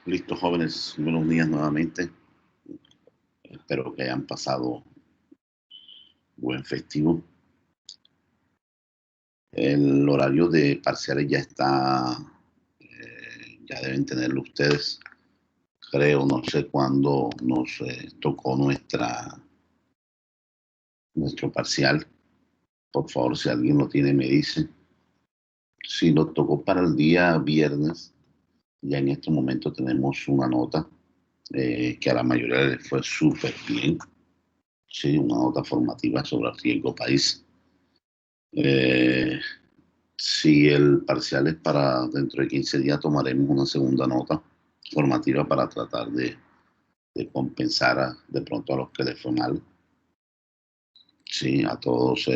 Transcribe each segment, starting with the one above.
Listo, jóvenes, buenos días nuevamente. Espero que hayan pasado buen festivo. El horario de parciales ya está, ya deben tenerlo ustedes. Creo, no sé cuándo nos tocó nuestro parcial. Por favor, si alguien lo tiene, me dice. Si lo tocó para el día viernes, ya en este momento tenemos una nota que a la mayoría les fue súper bien. Sí, una nota formativa sobre el riesgo país. Eh, si el parcial es para dentro de 15 días, tomaremos una segunda nota formativa para tratar de compensar de pronto a los que les fue mal. Sí, a todos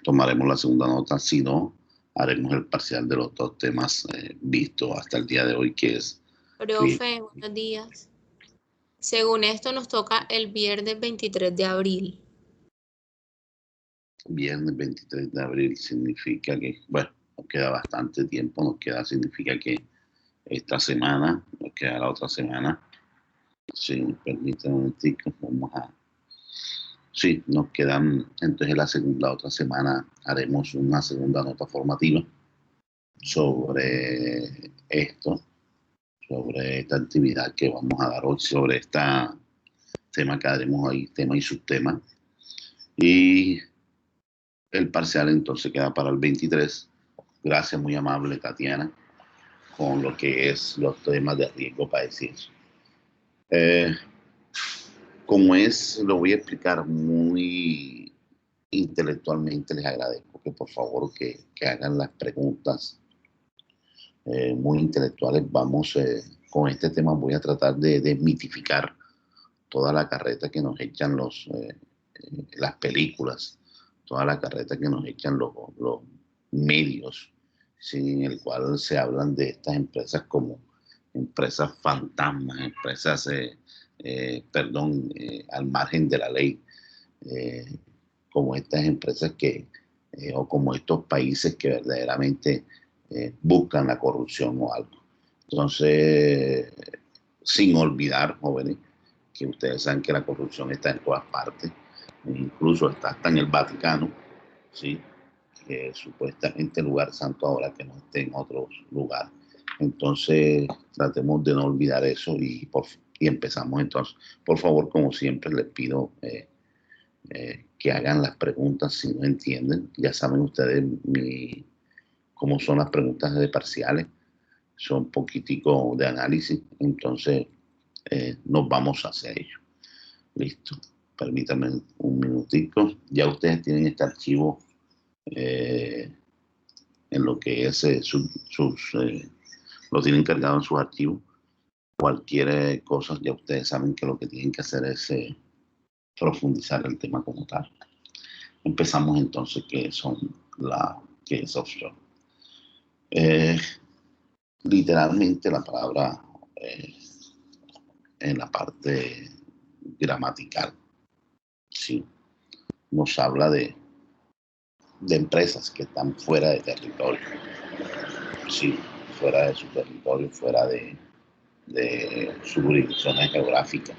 tomaremos la segunda nota. Si no, haremos el parcial de los dos temas vistos hasta el día de hoy, que es riesgo. Profe, buenos días. Según esto nos toca el viernes 23 de abril. Viernes 23 de abril significa que, bueno, nos queda bastante tiempo, significa que esta semana, nos queda la otra semana. Si me permiten un momentico, vamos a... Sí, nos quedan, entonces la otra semana haremos una segunda nota formativa sobre esto, sobre esta actividad que vamos a dar hoy, sobre este tema que haremos hoy, tema y subtema. Y el parcial entonces queda para el 23. Gracias, muy amable Tatiana, con lo que es los temas de riesgo padecido. Como es, lo voy a explicar muy intelectualmente, les agradezco que por favor que hagan las preguntas muy intelectuales. Vamos, con este tema voy a tratar de desmitificar toda la carreta que nos echan las películas, toda la carreta que nos echan los medios, ¿sí? En el cual se hablan de estas empresas como empresas fantasmas, empresas, al margen de la ley, eh, como estas empresas o como estos países que verdaderamente buscan la corrupción o algo. Entonces, sin olvidar, jóvenes, que ustedes saben que la corrupción está en todas partes, incluso está hasta en el Vaticano, ¿sí? Que supuestamente lugar santo ahora que no esté en otros lugares. Entonces, tratemos de no olvidar eso y empezamos entonces. Por favor, como siempre, les pido que hagan las preguntas si no entienden. Ya saben ustedes cómo son las preguntas de parciales, son poquitico de análisis, entonces nos vamos hacia ello. Listo. Permítanme un minutico. Ya ustedes tienen este archivo eh, en lo que es lo tienen cargado en sus archivos. Cualquier cosa, ya ustedes saben que lo que tienen que hacer es profundizar el tema como tal. Empezamos entonces, que es offshore. Eh, Literalmente la palabra eh, en la parte gramatical, sí, nos habla de empresas que están fuera de territorio, sí, fuera de su territorio, fuera de su jurisdicción geográfica.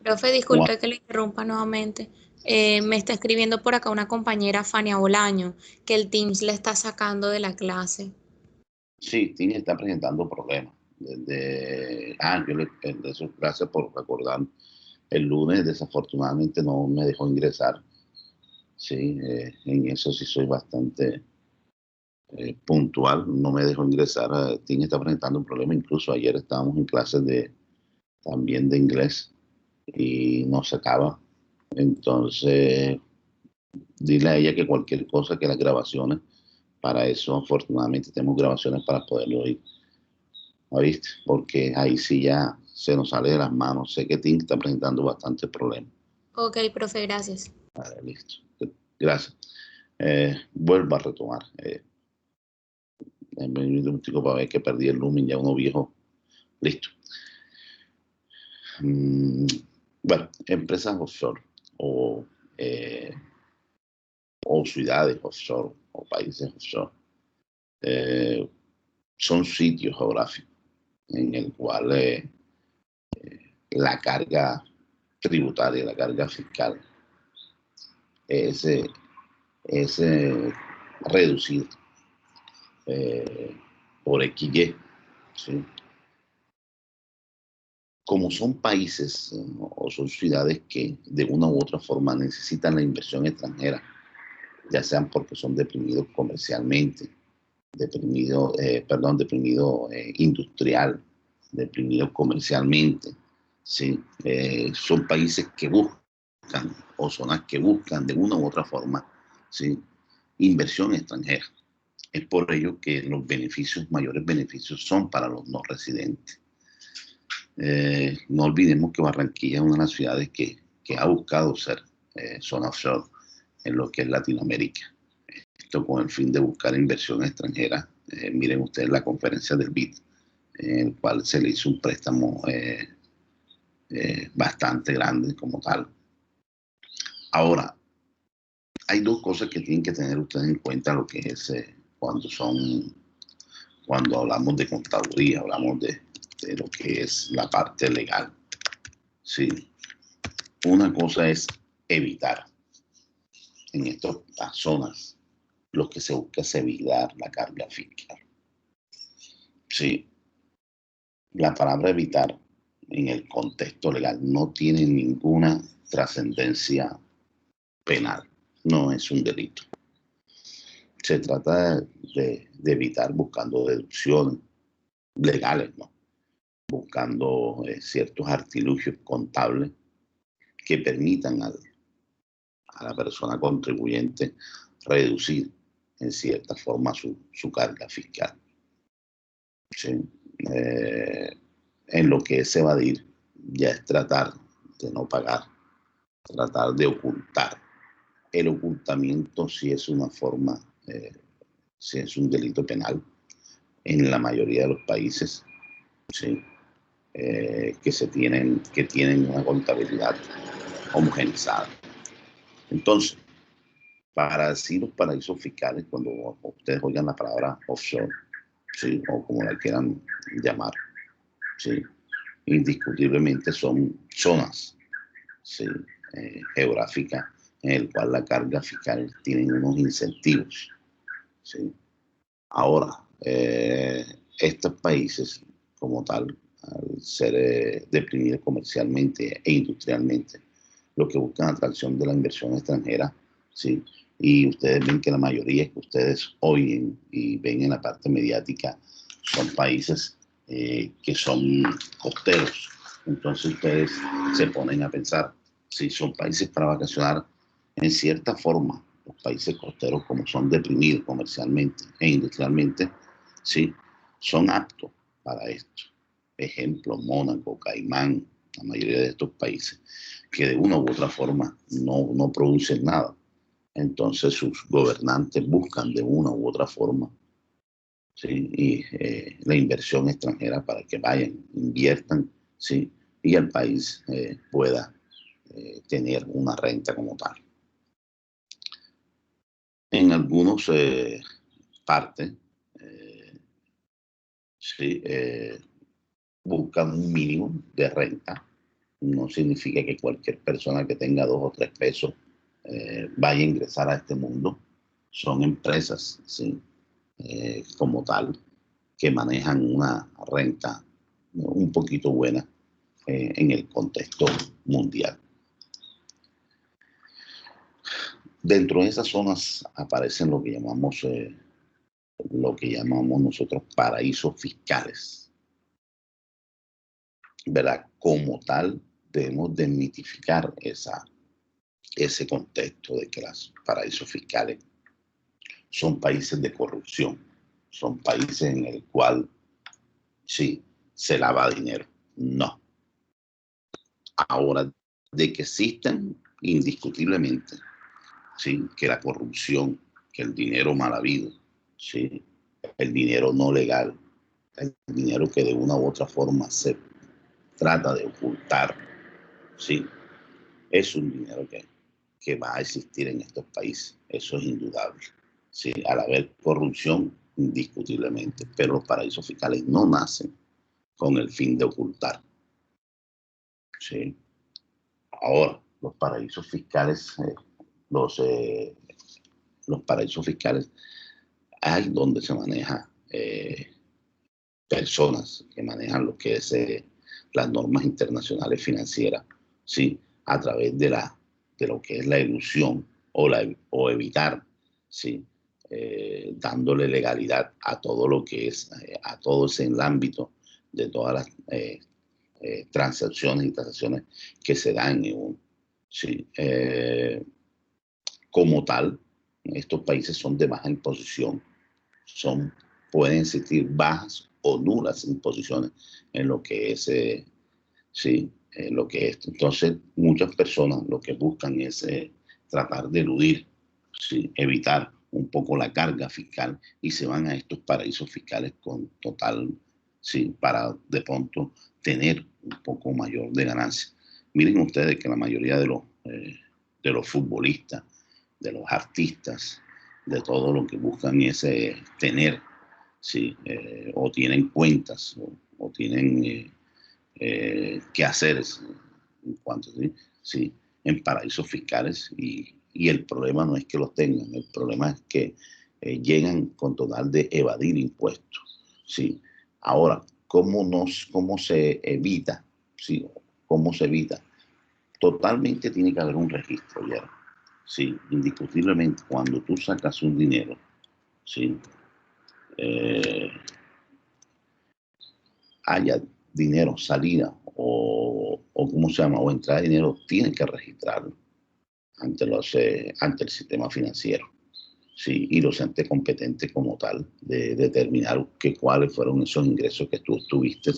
Profe, disculpe que le interrumpa nuevamente. Me está escribiendo por acá una compañera, Fania Bolaño, que el Teams le está sacando de la clase. Sí, Tim está presentando problemas. Gracias por recordar. El lunes desafortunadamente no me dejó ingresar. Sí, en eso sí soy bastante puntual, no me dejó ingresar. Tim está presentando un problema, incluso ayer estábamos en clases también de inglés y no se acaba. Entonces, dile a ella que cualquier cosa, que las grabaciones, para eso afortunadamente tenemos grabaciones para poderlo oír. ¿Oíste? Porque ahí sí ya se nos sale de las manos. Sé que Tim está presentando bastantes problemas. Ok, profe, gracias. Vale, listo. Gracias. Vuelvo a retomar. En un chico para ver que perdí el lumen, ya uno viejo. Listo. Mm, bueno, empresas offshore o, eh, o ciudades offshore o países offshore son sitios geográficos, en el cual la carga tributaria, la carga fiscal es reducir por XY, ¿sí? Como son países o son ciudades que de una u otra forma necesitan la inversión extranjera, ya sean porque son deprimidos comercialmente, deprimido industrial, deprimido comercialmente, ¿sí? Son países que buscan o zonas que buscan de una u otra forma, ¿sí?, inversión extranjera. Es por ello que los mayores beneficios son para los no residentes. No olvidemos que Barranquilla es una de las ciudades que ha buscado ser zona offshore en lo que es Latinoamérica. Esto con el fin de buscar inversión extranjera. Miren ustedes la conferencia del BID, en el cual se le hizo un préstamo bastante grande como tal. Ahora, hay dos cosas que tienen que tener ustedes en cuenta lo que es cuando hablamos de contaduría, hablamos de lo que es la parte legal. Sí. Una cosa es evitar en estas zonas lo que se busca es evitar la carga fiscal. Sí. La palabra evitar en el contexto legal no tiene ninguna trascendencia penal, no es un delito. Se trata de evitar buscando deducciones legales, ¿no? Buscando ciertos artilugios contables que permitan a la persona contribuyente reducir en cierta forma su carga fiscal. ¿Sí? En lo que es evadir ya es tratar de no pagar, tratar de ocultar. El ocultamiento sí es una forma, sí es un delito penal en la mayoría de los países, ¿sí? Que tienen una contabilidad homogenizada. Entonces, para decir los paraísos fiscales, cuando ustedes oigan la palabra offshore, ¿sí?, o como la quieran llamar, ¿sí?, indiscutiblemente son zonas, ¿sí?, geográficas en el cual la carga fiscal tiene unos incentivos, ¿sí? Ahora, estos países como tal, al ser deprimidos comercialmente e industrialmente, lo que buscan atracción de la inversión extranjera, ¿sí? Y ustedes ven que la mayoría que ustedes oyen y ven en la parte mediática son países que son costeros. Entonces ustedes se ponen a pensar, si son países para vacacionar, en cierta forma, los países costeros, como son deprimidos comercialmente e industrialmente, ¿sí?, son aptos para esto. Ejemplo, Mónaco, Caimán, la mayoría de estos países, que de una u otra forma no producen nada. Entonces sus gobernantes buscan de una u otra forma, ¿sí?, y la inversión extranjera para que vayan, inviertan, ¿sí?, y el país pueda tener una renta como tal. En algunas partes, sí, buscan un mínimo de renta. No significa que cualquier persona que tenga 2 o 3 pesos vaya a ingresar a este mundo. Son empresas, ¿sí?, como tal, que manejan una renta un poquito buena en el contexto mundial. Dentro de esas zonas aparecen lo que llamamos nosotros paraísos fiscales, ¿verdad? Como tal, debemos desmitificar ese contexto de que los paraísos fiscales son países de corrupción, son países en el cual sí se lava dinero. No. Ahora, de que existen indiscutiblemente, sí, que la corrupción, que el dinero mal habido, sí, el dinero no legal, el dinero que de una u otra forma se trata de ocultar, sí, es un dinero que va a existir en estos países. Eso es indudable. Sí, al haber corrupción, indiscutiblemente, pero los paraísos fiscales no nacen con el fin de ocultar. ¿Sí? Ahora, los paraísos fiscales, los paraísos fiscales, hay donde se maneja personas que manejan lo que es las normas internacionales financieras, ¿sí? A través de lo que es la ilusión o evitar, ¿sí? Dándole legalidad a todo lo que es, a todo ese en el ámbito de todas las transacciones y transacciones que se dan en un, ¿sí? Como tal, estos países son de baja imposición, pueden existir bajas o nulas imposiciones en lo que es, sí, en lo que es. Entonces, muchas personas lo que buscan es tratar de eludir, sí, evitar un poco la carga fiscal y se van a estos paraísos fiscales con total, sí, para de pronto tener un poco mayor de ganancia. Miren ustedes que la mayoría de los futbolistas, de los artistas, de todo lo que buscan es tener, sí, o tienen cuentas o tienen quehaceres en cuanto, ¿sí? Sí, en paraísos fiscales y el problema no es que los tengan, el problema es que llegan con total de evadir impuestos. Sí. Ahora, ¿cómo se evita? Sí, ¿cómo se evita? Totalmente tiene que haber un registro, ya. Sí, indiscutiblemente, cuando tú sacas un dinero, sí, eh, haya dinero, salida o ¿cómo se llama? O entrada de dinero, tienen que registrarlo ante el sistema financiero. Sí, y los entes competentes como tal de determinar cuáles fueron esos ingresos que tú tuviste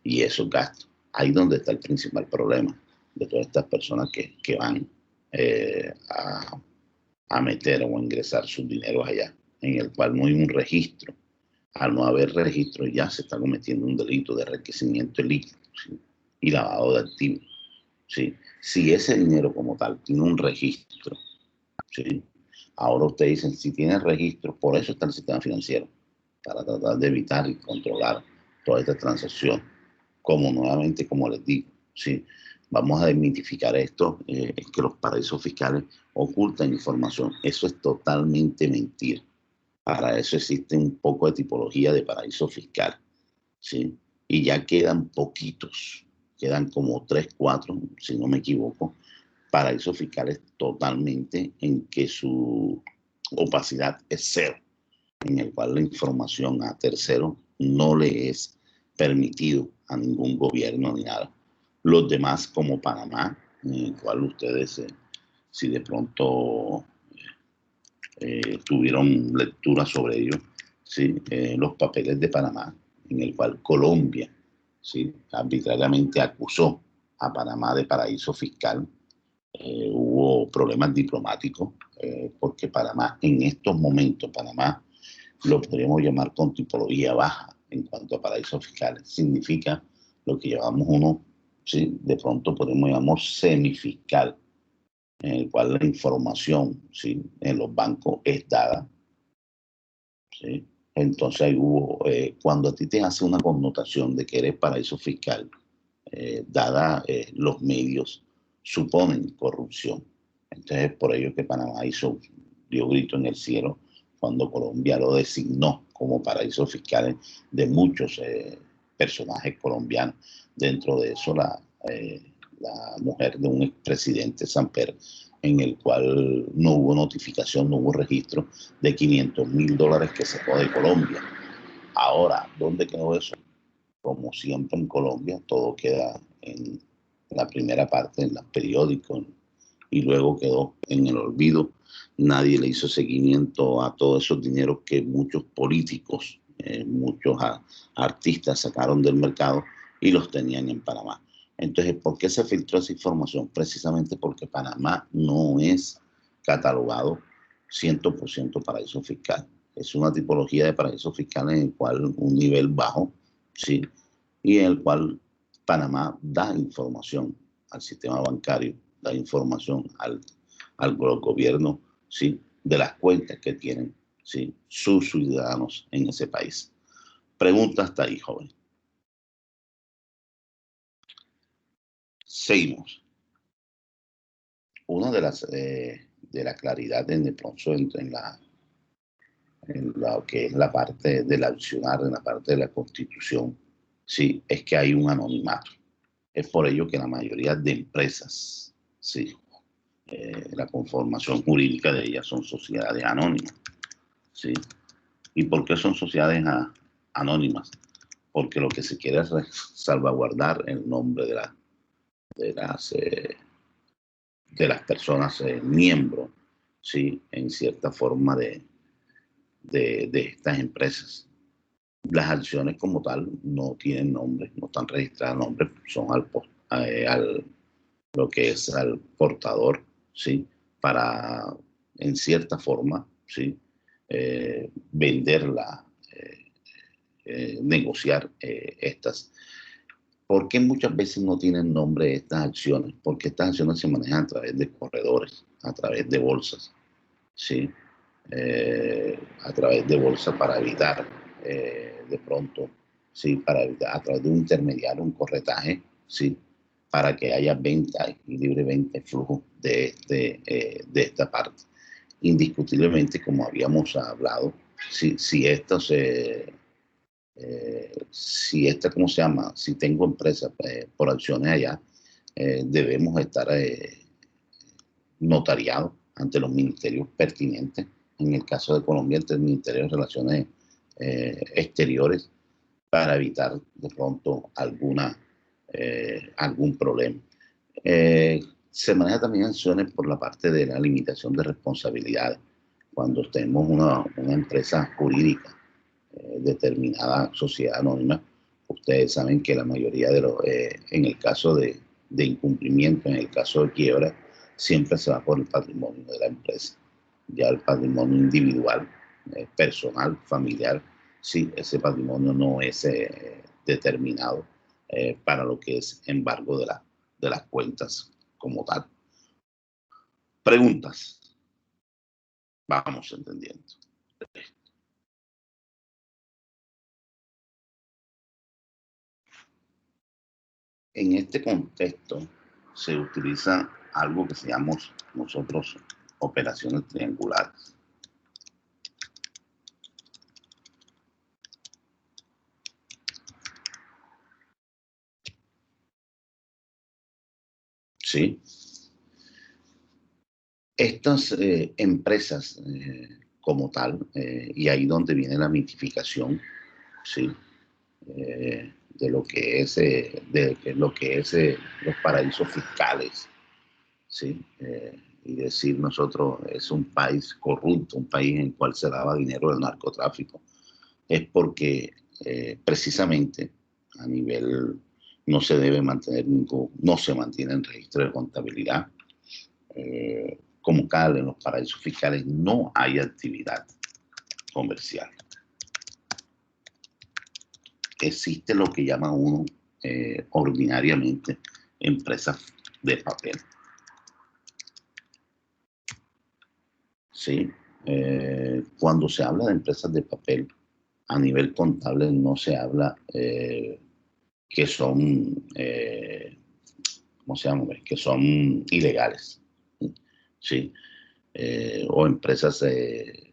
y esos gastos. Ahí donde está el principal problema de todas estas personas que van a meter o a ingresar sus dineros allá, en el cual no hay un registro. Al no haber registro ya se está cometiendo un delito de enriquecimiento ilícito, ¿sí? Y lavado de activos. ¿Sí? Si ese dinero como tal tiene un registro, ¿sí? Ahora ustedes dicen, si tiene registro, por eso está el sistema financiero, para tratar de evitar y controlar toda esta transacción. Como nuevamente, como les digo, ¿sí? Vamos a desmitificar esto, es que los paraísos fiscales ocultan información. Eso es totalmente mentira. Para eso existe un poco de tipología de paraíso fiscal, ¿sí? Y ya quedan poquitos, quedan como 3, 4, si no me equivoco, paraísos fiscales totalmente en que su opacidad es cero, en el cual la información a terceros no le es permitido a ningún gobierno ni nada. Los demás, como Panamá, en el cual ustedes, si de pronto tuvieron lectura sobre ello, ¿sí? Los papeles de Panamá, en el cual Colombia, ¿sí? Arbitrariamente acusó a Panamá de paraíso fiscal. Hubo problemas diplomáticos porque Panamá, en estos momentos, Panamá lo podríamos llamar con tipología baja en cuanto a paraísos fiscales. Significa lo que llevamos uno, ¿sí? De pronto podemos llamar semifiscal, en el cual la información, ¿sí? En los bancos es dada, ¿sí? Entonces ahí hubo, cuando a ti te hace una connotación de que eres paraíso fiscal, dada los medios, suponen corrupción. Entonces por ello que Panamá dio grito en el cielo cuando Colombia lo designó como paraíso fiscal de muchos personajes colombianos. Dentro de eso la mujer de un expresidente Samper, en el cual no hubo notificación, no hubo registro de $500,000 que sacó de Colombia. Ahora, ¿dónde quedó eso? Como siempre en Colombia, todo queda en la primera parte, en los periódicos, y luego quedó en el olvido. Nadie le hizo seguimiento a todos esos dineros que muchos políticos, muchos artistas sacaron del mercado y los tenían en Panamá. Entonces, ¿por qué se filtró esa información? Precisamente porque Panamá no es catalogado 100% paraíso fiscal. Es una tipología de paraíso fiscal en el cual un nivel bajo, ¿sí? Y en el cual Panamá da información al sistema bancario, da información al gobierno, ¿sí? De las cuentas que tienen, ¿sí? Sus ciudadanos en ese país. Pregunta hasta ahí, joven. Seguimos. Una de la claridad en el pronto en lo que es la parte del accionar, en la parte de la Constitución, sí, es que hay un anonimato. Es por ello que la mayoría de empresas, sí, la conformación jurídica de ellas son sociedades anónimas, sí. ¿Y por qué son sociedades anónimas? Porque lo que se quiere es salvaguardar el nombre de las personas miembros, sí, en cierta forma de estas empresas. Las acciones como tal no tienen nombre, no están registradas nombre, son lo que es al portador, ¿sí? Para, en cierta forma, ¿sí? Venderla, negociar estas. ¿Por qué muchas veces no tienen nombre estas acciones? Porque estas acciones se manejan a través de corredores, a través de bolsas, ¿sí? A través de bolsa para evitar de pronto, sí, para evitar a través de un intermediario, un corretaje, sí, para que haya venta y libre venta y flujo de esta parte. Indiscutiblemente, como habíamos hablado, si esto ¿cómo se llama? Si tengo empresa por acciones allá, debemos estar notariados ante los ministerios pertinentes. En el caso de Colombia, ante el Ministerio de Relaciones Exteriores, para evitar de pronto algún problema. Se maneja también acciones por la parte de la limitación de responsabilidades. Cuando tenemos una empresa jurídica, determinada sociedad anónima, ustedes saben que la mayoría de en el caso de incumplimiento, en el caso de quiebra, siempre se va por el patrimonio de la empresa. Ya el patrimonio individual, personal, familiar, sí, ese patrimonio no es determinado para lo que es embargo de las cuentas como tal. Preguntas. Vamos entendiendo. En este contexto se utiliza algo que se llama nosotros operaciones triangulares. ¿Sí? Estas empresas como tal, y ahí donde viene la mitificación, ¿sí? De lo que es, los paraísos fiscales, ¿sí? Y decir nosotros es un país corrupto, un país en el cual se lava dinero del narcotráfico, es porque precisamente a nivel no se debe mantener no se mantiene en registro de contabilidad. Como tal, en los paraísos fiscales no hay actividad comercial. Existe lo que llama uno ordinariamente empresas de papel. ¿Sí? Cuando se habla de empresas de papel, a nivel contable no se habla que son, ¿cómo se llama? Que son ilegales, ¿sí? O empresas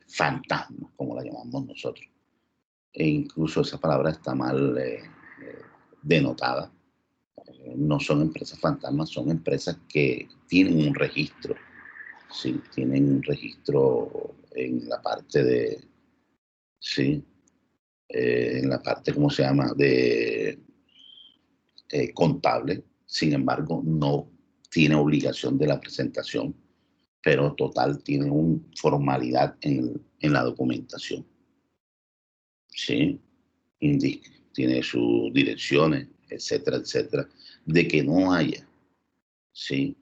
fantasmas, como la llamamos nosotros. E incluso esa palabra está mal denotada. No son empresas fantasmas, son empresas que tienen un registro, ¿sí? Tienen un registro en la parte de, ¿sí? En la parte, ¿cómo se llama?, de contable. Sin embargo, no tiene obligación de la presentación, pero total tiene una formalidad en la documentación. ¿Sí? Tiene sus direcciones, etcétera, etcétera, de que no haya, ¿sí?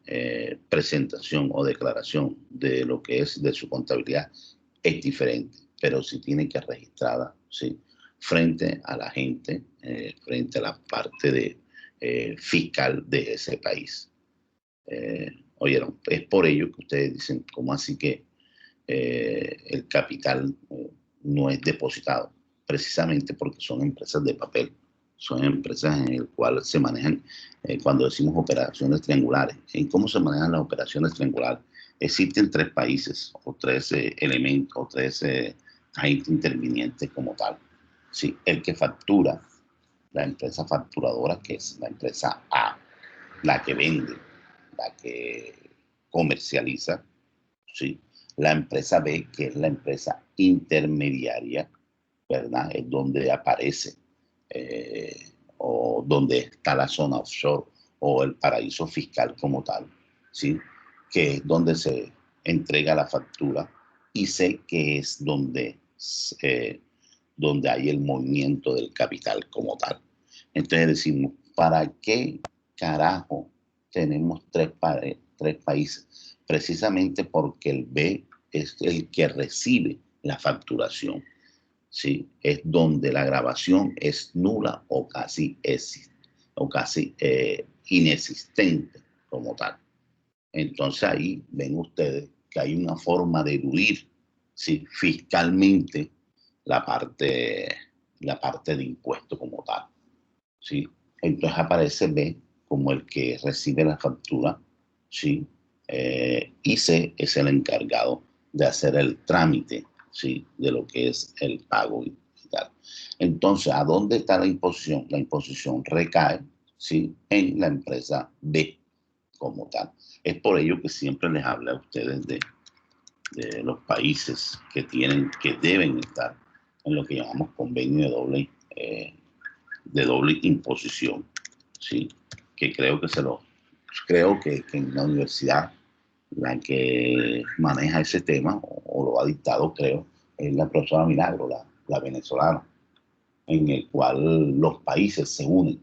Presentación o declaración de lo que es de su contabilidad es diferente, pero sí tiene que registrada, ¿sí? Frente a la gente, frente a la parte de fiscal de ese país. Oyeron, es por ello que ustedes dicen, ¿cómo así que el capital no es depositado? Precisamente porque son empresas de papel, son empresas en las cuales se manejan, cuando decimos operaciones triangulares. ¿En cómo se manejan las operaciones triangulares? Existen tres países o tres elementos o tres agentes intervinientes como tal. Sí, el que factura, la empresa facturadora, que es la empresa A, la que vende, la que comercializa, ¿sí? La empresa B, que es la empresa intermediaria, ¿verdad? Es donde aparece o donde está la zona offshore o el paraíso fiscal como tal, ¿sí? Que es donde se entrega la factura y sé que es donde hay el movimiento del capital como tal. Entonces decimos, ¿para qué carajo tenemos tres países? Precisamente porque el B es el que recibe la facturación, ¿sí? Es donde la grabación es nula o casi inexistente como tal. Entonces ahí ven ustedes que hay una forma de eludir, ¿sí?, fiscalmente la parte, la parte de impuesto como tal, ¿sí? Entonces aparece B como el que recibe la factura, ¿sí? Y C es el encargado de hacer el trámite, ¿sí?, de lo que es el pago y tal. Entonces, ¿a dónde está la imposición? La imposición recae, ¿sí?, en la empresa B como tal. Es por ello que siempre les hablo a ustedes de los países que deben estar en lo que llamamos convenio de doble imposición, ¿sí? Que creo que en la universidad la que maneja ese tema o lo ha dictado, creo, es la profesora Milagro, la venezolana, en el cual los países se unen,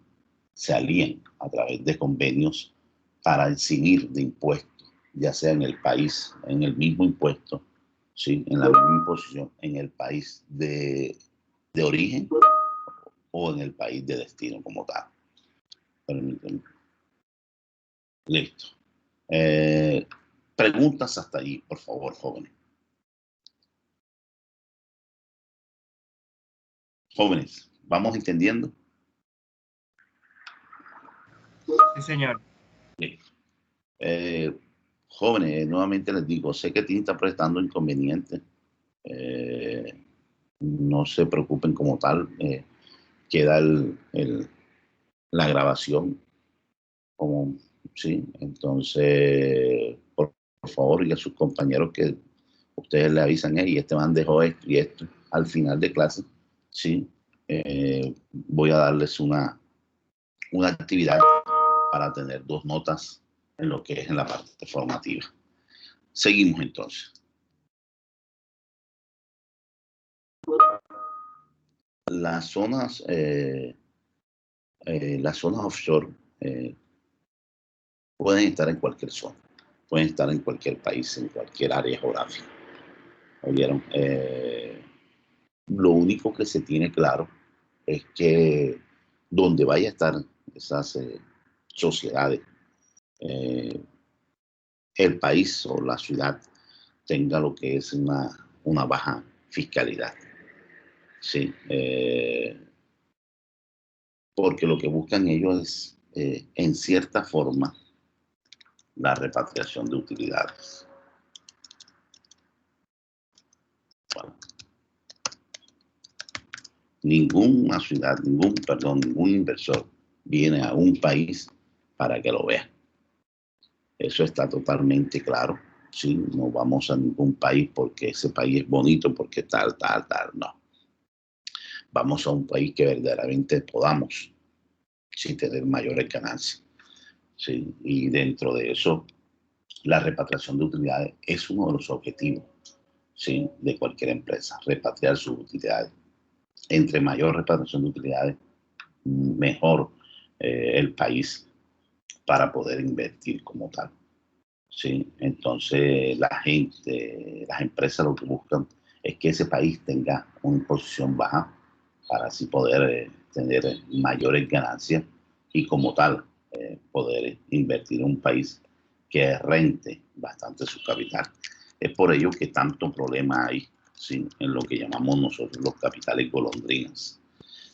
se alían a través de convenios para eximir de impuestos, ya sea en el país, en el mismo impuesto, ¿sí?, en la misma imposición, en el país de origen o en el país de destino como tal. Permítanme. Listo. Preguntas hasta allí, por favor, jóvenes. Jóvenes, ¿vamos entendiendo? Sí, señor. Listo. Jóvenes, nuevamente les digo, sé que Tim está prestando inconvenientes. No se preocupen como tal. Queda la grabación como, sí. Entonces, por favor, y a sus compañeros que ustedes le avisan, y este man dejó esto y esto al final de clase, sí. Voy a darles una actividad para tener 2 notas en lo que es en la parte formativa. Seguimos entonces. Las zonas offshore pueden estar en cualquier zona, pueden estar en cualquier país, en cualquier área geográfica. ¿Oyeron? Lo único que se tiene claro es que donde vaya a estar esas sociedades, el país o la ciudad tenga lo que es una baja fiscalidad. Sí, porque lo que buscan ellos es, en cierta forma, la repatriación de utilidades. Bueno, ningún inversor viene a un país para que lo vea. Eso está totalmente claro. Sí, no vamos a ningún país porque ese país es bonito, porque tal, no. Vamos a un país que verdaderamente podamos, sí, tener mayores ganancias. Sí, y dentro de eso, la repatriación de utilidades es uno de los objetivos, sí, de cualquier empresa, repatriar sus utilidades. Entre mayor repatriación de utilidades, mejor el país para poder invertir como tal. ¿Sí? Entonces las empresas lo que buscan es que ese país tenga una imposición baja para así poder tener mayores ganancias y como tal poder invertir en un país que rente bastante su capital. Es por ello que tanto problema hay, ¿sí?, en lo que llamamos nosotros los capitales golondrinas.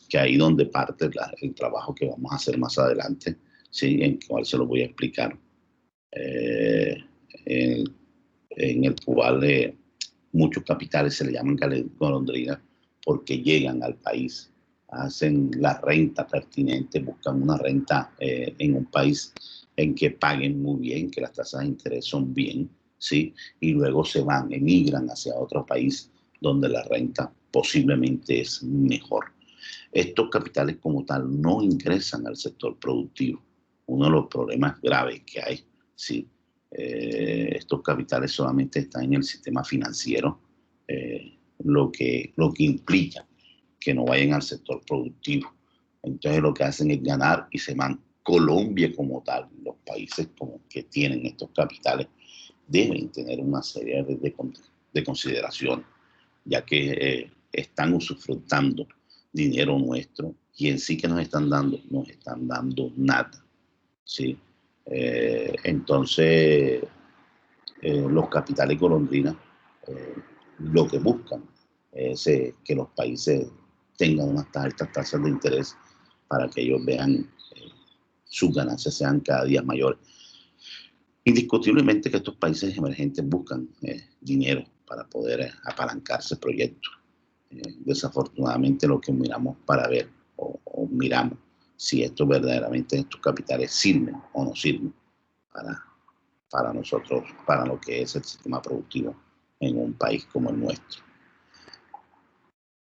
que ahí donde parte el trabajo que vamos a hacer más adelante, ¿sí? En cual se lo voy a explicar. En el cual muchos capitales se le llaman golondrinas porque llegan al país, hacen la renta pertinente, buscan una renta en un país en que paguen muy bien, que las tasas de interés son bien, ¿sí? Y luego se van, emigran hacia otro país donde la renta posiblemente es mejor. Estos capitales como tal no ingresan al sector productivo. Uno de los problemas graves que hay, ¿sí? Estos capitales solamente están en el sistema financiero, lo que implica que no vayan al sector productivo. Entonces lo que hacen es ganar y se van. Colombia como tal, los países como que tienen estos capitales, deben tener una serie de consideraciones, ya que están usufructando dinero nuestro y en sí que nos están dando nada, ¿sí? Entonces, los capitales golondrinas lo que buscan es que los países tengan unas altas tasas de interés para que ellos vean sus ganancias sean cada día mayores. Indiscutiblemente que estos países emergentes buscan dinero para poder apalancarse proyectos. Desafortunadamente lo que miramos para ver o miramos si esto verdaderamente estos capitales sirven o no sirven para nosotros, para lo que es el sistema productivo en un país como el nuestro.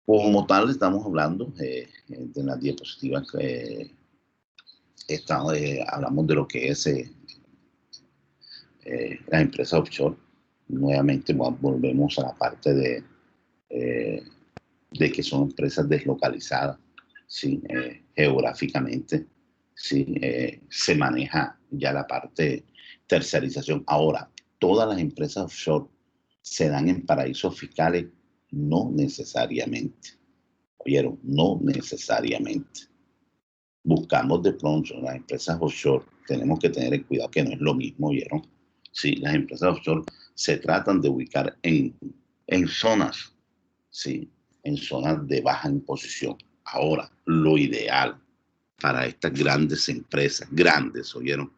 Como tal, estamos hablando de las diapositivas hablamos de lo que es las empresas offshore. Nuevamente volvemos a la parte de que son empresas deslocalizadas, ¿sí? Geográficamente, ¿sí? Se maneja ya la parte tercerización. Ahora, todas las empresas offshore se dan en paraísos fiscales, no necesariamente. ¿Oyeron? No necesariamente. Buscamos de pronto las empresas offshore, tenemos que tener el cuidado que no es lo mismo, ¿oyeron? Sí, las empresas offshore se tratan de ubicar en zonas, ¿sí? En zonas de baja imposición. Ahora, lo ideal para estas grandes empresas, ¿oyeron?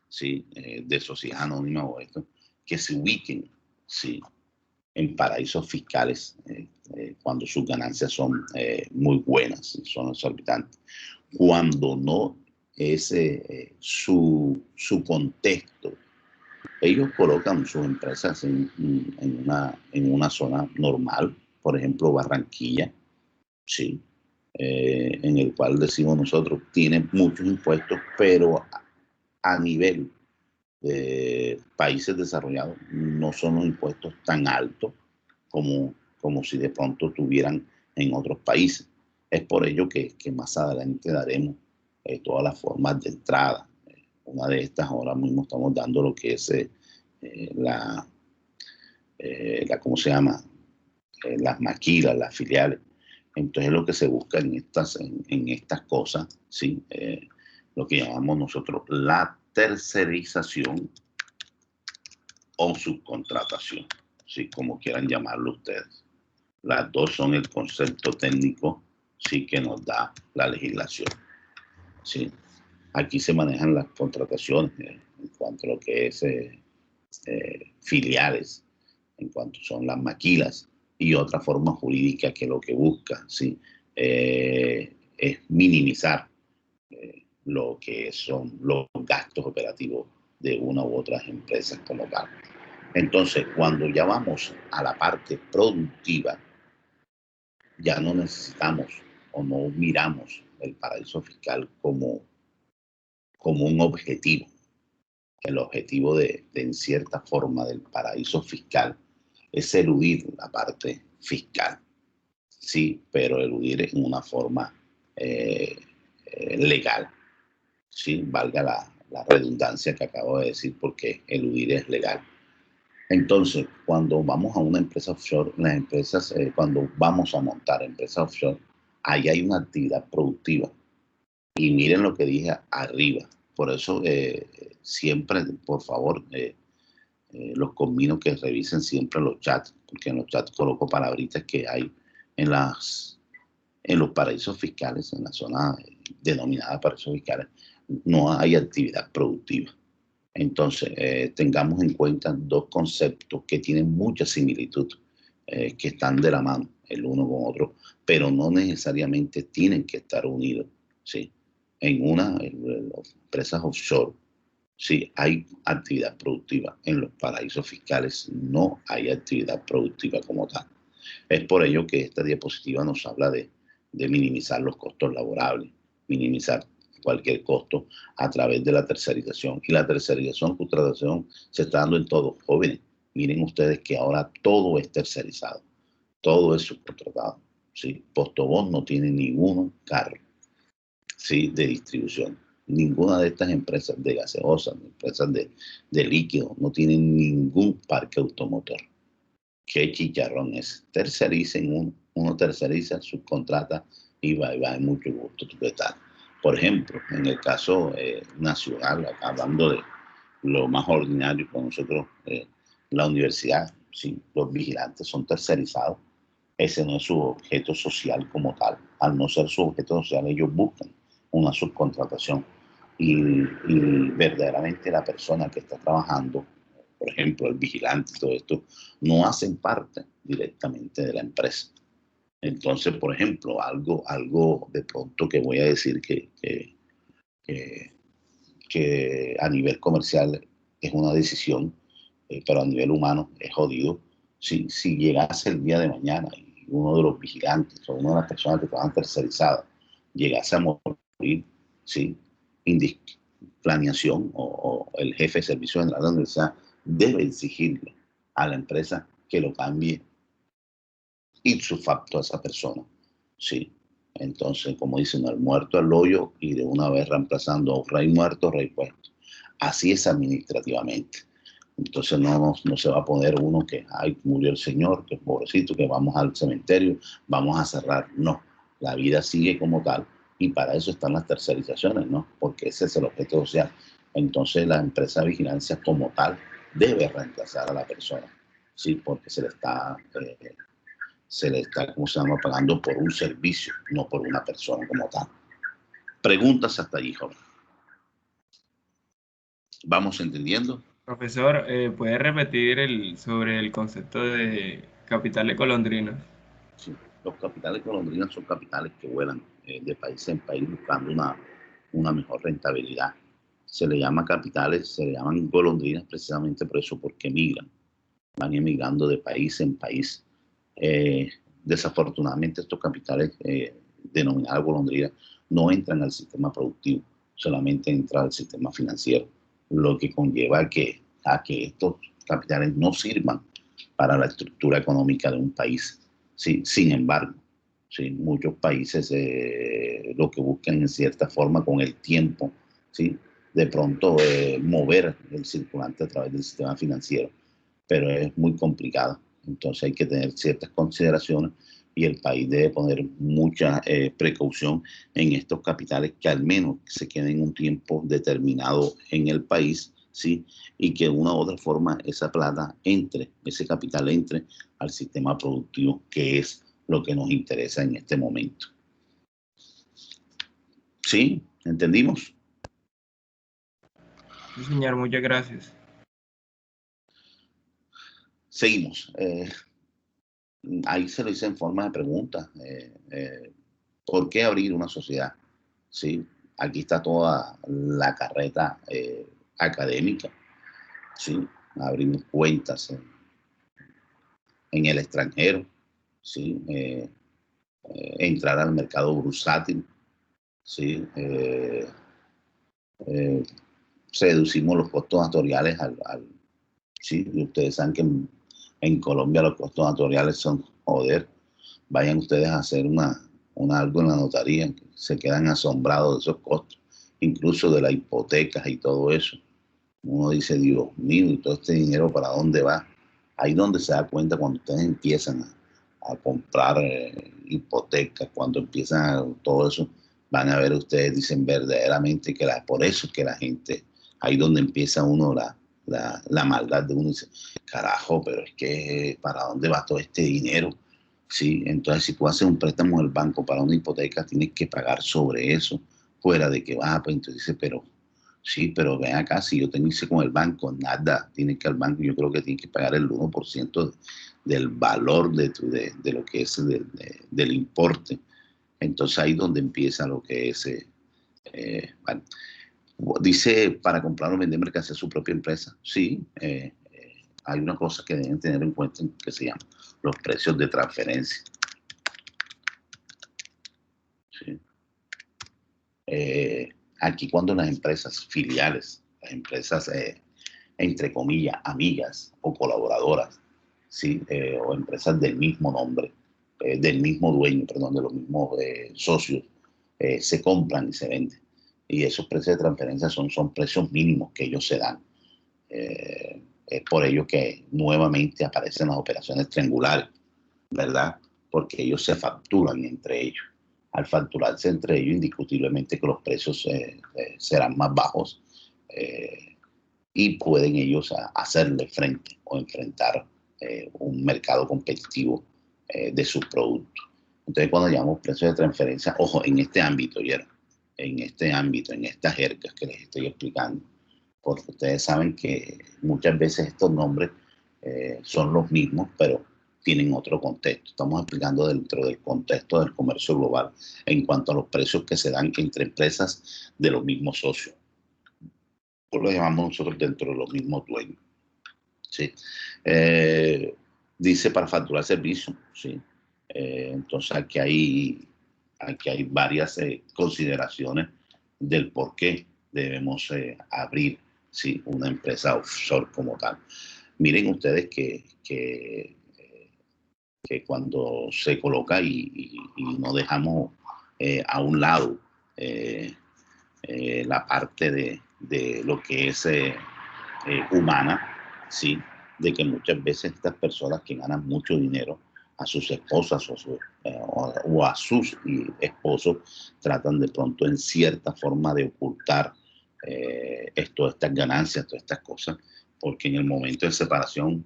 ¿Sí? De sociedad anónima o esto, que se ubiquen, ¿sí? En paraísos fiscales cuando sus ganancias son muy buenas, son exorbitantes. Cuando no es su contexto, ellos colocan sus empresas en una zona normal, por ejemplo Barranquilla, sí, en el cual decimos nosotros, tiene muchos impuestos, pero a nivel de países desarrollados no son los impuestos tan altos como si de pronto tuvieran en otros países. Es por ello que más adelante daremos todas las formas de entrada. Una de estas ahora mismo estamos dando lo que es ¿cómo se llama? Las maquilas, las filiales. Entonces lo que se busca en estas cosas, ¿sí? Lo que llamamos nosotros la tercerización o subcontratación, ¿sí? Como quieran llamarlo ustedes. Las dos son el concepto técnico, sí, que nos da la legislación, ¿sí? Aquí se manejan las contrataciones en cuanto a lo que es filiales, en cuanto son las maquilas y otra forma jurídica que lo que busca, ¿sí? Es minimizar lo que son los gastos operativos de una u otras empresas como tal. Entonces, cuando ya vamos a la parte productiva, ya no necesitamos o no miramos el paraíso fiscal como un objetivo. El objetivo en cierta forma del paraíso fiscal es eludir la parte fiscal, sí, pero eludir en una forma legal, sí, valga la redundancia que acabo de decir, porque eludir es legal. Entonces, cuando vamos a una empresa offshore, las empresas, cuando vamos a montar empresas offshore, ahí hay una actividad productiva. Y miren lo que dije arriba. Por eso, siempre, por favor, los conmino que revisen siempre los chats, porque en los chats coloco palabritas que hay en En los paraísos fiscales, en la zona denominada paraísos fiscales, no hay actividad productiva. Entonces, tengamos en cuenta dos conceptos que tienen mucha similitud, que están de la mano el uno con otro, pero no necesariamente tienen que estar unidos, ¿sí? En las empresas offshore, sí hay actividad productiva. En los paraísos fiscales no hay actividad productiva como tal. Es por ello que esta diapositiva nos habla de minimizar los costos laborables, minimizar cualquier costo a través de la tercerización. Y la tercerización, subcontratación, se está dando en todos. Jóvenes, miren ustedes que ahora todo es tercerizado, todo es subcontratado, ¿sí? Postobón no tiene ningún carro, ¿sí?, de distribución. Ninguna de estas empresas de gaseosa, empresas de líquido, no tienen ningún parque automotor. ¿Qué chicharrón es? Tercericen uno terceriza, subcontrata y va, hay mucho gusto. ¿Qué tal? Por ejemplo, en el caso nacional, acá hablando de lo más ordinario con nosotros, la universidad, ¿sí? Los vigilantes son tercerizados. Ese no es su objeto social como tal. Al no ser su objeto social, ellos buscan una subcontratación. Y verdaderamente la persona que está trabajando, por ejemplo, el vigilante y todo esto, no hacen parte directamente de la empresa. Entonces, por ejemplo, algo de pronto que voy a decir que a nivel comercial es una decisión, pero a nivel humano es jodido. Si llegase el día de mañana y uno de los vigilantes o una de las personas que estaban tercerizadas llegase a morir, ¿sí?, planeación o el jefe de servicio general de la universidad debe exigirle a la empresa que lo cambie ipso facto a esa persona, ¿sí? Entonces, como dicen, al muerto al hoyo, y de una vez reemplazando a un rey muerto, rey puesto. Así es administrativamente. Entonces no se va a poner uno que, ay, murió el señor, que pobrecito, que vamos al cementerio, vamos a cerrar. No, la vida sigue como tal, y para eso están las tercerizaciones, ¿no? Porque ese es el objeto social. Entonces la empresa de vigilancia como tal debe reemplazar a la persona, ¿sí? Porque se le está, ¿cómo se llama?, pagando por un servicio, no por una persona como tal. Preguntas hasta allí, joven. ¿Vamos entendiendo? Profesor, ¿puede repetir sobre el concepto de capital de golondrina? Sí. Los capitales golondrinas son capitales que vuelan de país en país buscando una mejor rentabilidad. Se le llama capitales, se le llaman golondrinas precisamente por eso, porque migran, van emigrando de país en país. Desafortunadamente estos capitales denominados golondrinas no entran al sistema productivo, solamente entran al sistema financiero, lo que conlleva a que estos capitales no sirvan para la estructura económica de un país. Sí, sin embargo, sí, muchos países lo que buscan en cierta forma con el tiempo, ¿sí?, de pronto mover el circulante a través del sistema financiero, pero es muy complicado. Entonces hay que tener ciertas consideraciones, y el país debe poner mucha precaución en estos capitales, que al menos se queden un tiempo determinado en el país, ¿sí?, y que de una u otra forma esa plata entre, ese capital entre al sistema productivo, que es lo que nos interesa en este momento. ¿Sí? ¿Entendimos? Sí, señor, muchas gracias. Seguimos. Ahí se lo hice en forma de pregunta. ¿Por qué abrir una sociedad? ¿Sí? Aquí está toda la carreta académica. ¿Sí? Abrimos cuentas en el extranjero. ¿Sí? Entrar al mercado bursátil. ¿Sí? Reducimos los costos actuariales sí, ustedes saben que en Colombia los costos actuariales son joder. Vayan ustedes a hacer algo en la notaría, se quedan asombrados de esos costos, incluso de las hipotecas y todo eso. Uno dice, Dios mío, ¿y todo este dinero para dónde va? Ahí donde se da cuenta cuando ustedes empiezan a comprar hipotecas, cuando empiezan todo eso, van a ver ustedes, dicen verdaderamente que por eso es que la gente, ahí donde empieza uno la maldad de uno, dice, carajo, pero es que ¿para dónde va todo este dinero? ¿sí? Entonces, si tú haces un préstamo del banco para una hipoteca, tienes que pagar sobre eso, fuera de que, pues entonces dice, pero sí, pero ven acá, si yo te hice con el banco, nada, tienes que al banco, yo creo que tienes que pagar el 1% del valor de lo que es del importe. Entonces ahí es donde empieza lo que es, bueno, dice, para comprar o vender mercancía a su propia empresa. Sí, hay una cosa que deben tener en cuenta que se llama los precios de transferencia. ¿Sí? Aquí cuando las empresas filiales, las empresas entre comillas, amigas o colaboradoras, ¿sí? O empresas del mismo nombre, del mismo dueño, perdón, de los mismos socios, se compran y se venden. Y esos precios de transferencia son precios mínimos que ellos se dan. Es por ello que nuevamente aparecen las operaciones triangulares, ¿verdad? Porque ellos se facturan entre ellos. Al facturarse entre ellos, indiscutiblemente que los precios serán más bajos y pueden ellos hacerle frente o enfrentar un mercado competitivo de sus productos. Entonces, cuando llamamos precios de transferencia, ojo, en este ámbito, ¿vieron? En este ámbito, en estas jergas que les estoy explicando, porque ustedes saben que muchas veces estos nombres son los mismos, pero tienen otro contexto. Estamos explicando dentro del contexto del comercio global en cuanto a los precios que se dan entre empresas de los mismos socios. Pues lo llamamos nosotros dentro de los mismos dueños. ¿Sí? Dice para facturar servicios. ¿Sí? Entonces aquí hay varias consideraciones del por qué debemos abrir, ¿sí?, una empresa offshore como tal. Miren ustedes que cuando se coloca y no dejamos a un lado la parte de lo que es humana, ¿sí?, de que muchas veces estas personas que ganan mucho dinero a sus esposas o a sus esposos tratan de pronto en cierta forma de ocultar estas ganancias, todas estas cosas, porque en el momento de separación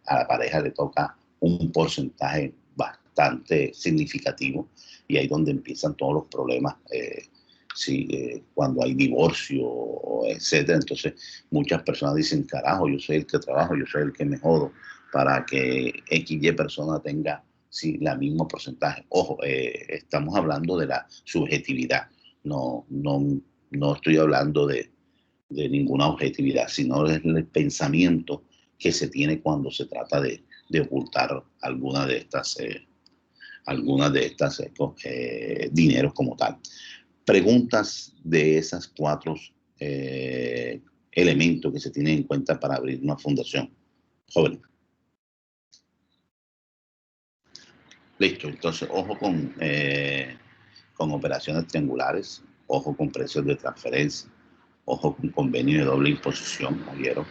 a la pareja le toca un porcentaje bastante significativo y ahí es donde empiezan todos los problemas. Sí, cuando hay divorcio, etcétera. Entonces, muchas personas dicen, carajo, yo soy el que trabajo, yo soy el que me jodo para que XY persona tenga, sí, la misma porcentaje. Ojo, estamos hablando de la subjetividad. No estoy hablando de ninguna objetividad, sino del pensamiento que se tiene cuando se trata de ocultar alguna de estas dineros como tal. Preguntas de esas 4 elementos que se tienen en cuenta para abrir una fundación. Joven. Listo, entonces ojo con operaciones triangulares, ojo con precios de transferencia, ojo con convenio de doble imposición, ¿oyeron?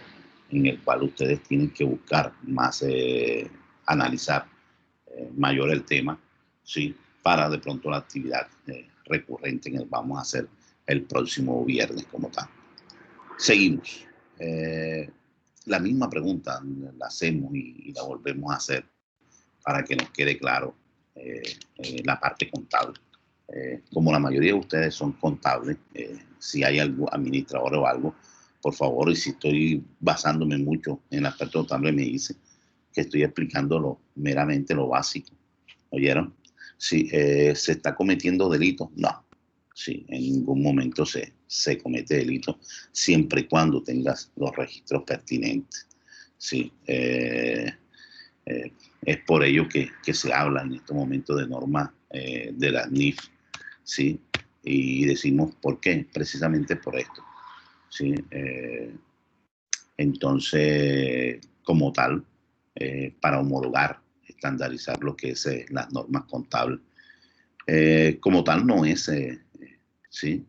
En el cual ustedes tienen que buscar más, analizar mayor el tema, ¿sí?, para de pronto la actividad recurrente que vamos a hacer el próximo viernes como tal. Seguimos. La misma pregunta la hacemos y la volvemos a hacer para que nos quede claro la parte contable. Como la mayoría de ustedes son contables, si hay algo administrador o algo, por favor, y si estoy basándome mucho en el aspecto contable, me dice que estoy explicando meramente lo básico. ¿Oyeron? Si se está cometiendo delito, no. Sí, en ningún momento se comete delito, siempre y cuando tengas los registros pertinentes. Sí, es por ello que se habla en estos momentos de norma de la NIF, ¿sí? Y decimos, ¿por qué? Precisamente por esto, ¿sí? Entonces, como tal, para homologar, estandarizar lo que es las normas contables, como tal no es, ¿sí?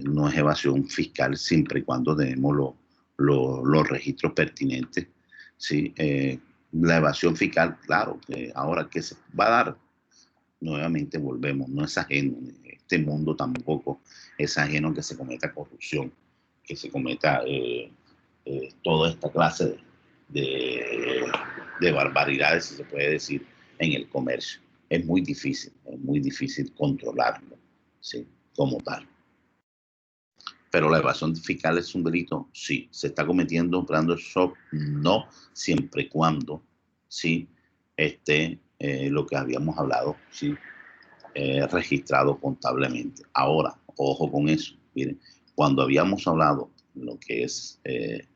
No es evasión fiscal siempre y cuando tenemos los registros pertinentes, ¿sí? La evasión fiscal, claro, ahora que se va a dar, nuevamente volvemos, no es ajeno, este mundo tampoco es ajeno que se cometa corrupción, que se cometa toda esta clase barbaridades, si se puede decir, en el comercio. Es muy difícil controlarlo, ¿sí? Como tal. Pero la evasión fiscal es un delito, sí. Se está cometiendo operando shock, no, siempre y cuando, sí, esté lo que habíamos hablado, sí, registrado contablemente. Ahora, ojo con eso. Miren, cuando habíamos hablado lo que es en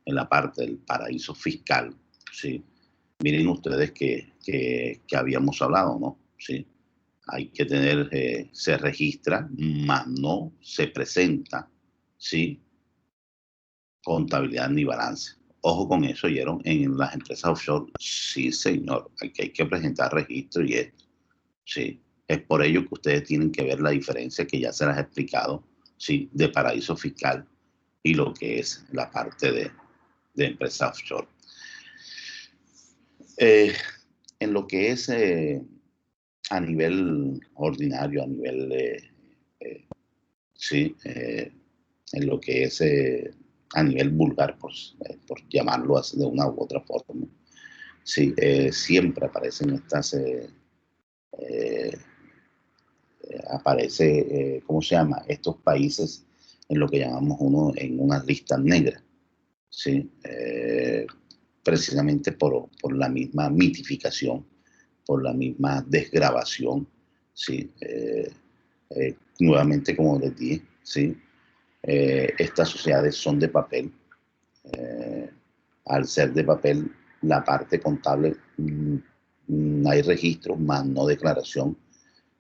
la parte del paraíso fiscal, sí, miren ustedes que habíamos hablado, ¿no? Sí, hay que tener, se registra, más no se presenta, sí, contabilidad ni balance. Ojo con eso, ¿oyeron? En las empresas offshore, sí, señor, aquí hay que presentar registro y esto, sí. Es por ello que ustedes tienen que ver la diferencia que ya se las he explicado, sí, de paraíso fiscal y lo que es la parte de empresa offshore. En lo que es a nivel ordinario, a nivel, sí, en lo que es a nivel vulgar, por llamarlo así de una u otra forma, sí, siempre aparecen estas, ¿cómo se llama? Estos países en lo que llamamos uno en unas listas negras, sí, precisamente por la misma mitificación, por la misma desgravación, sí, nuevamente como les dije, sí, estas sociedades son de papel. Al ser de papel, la parte contable, hay registro, más no declaración,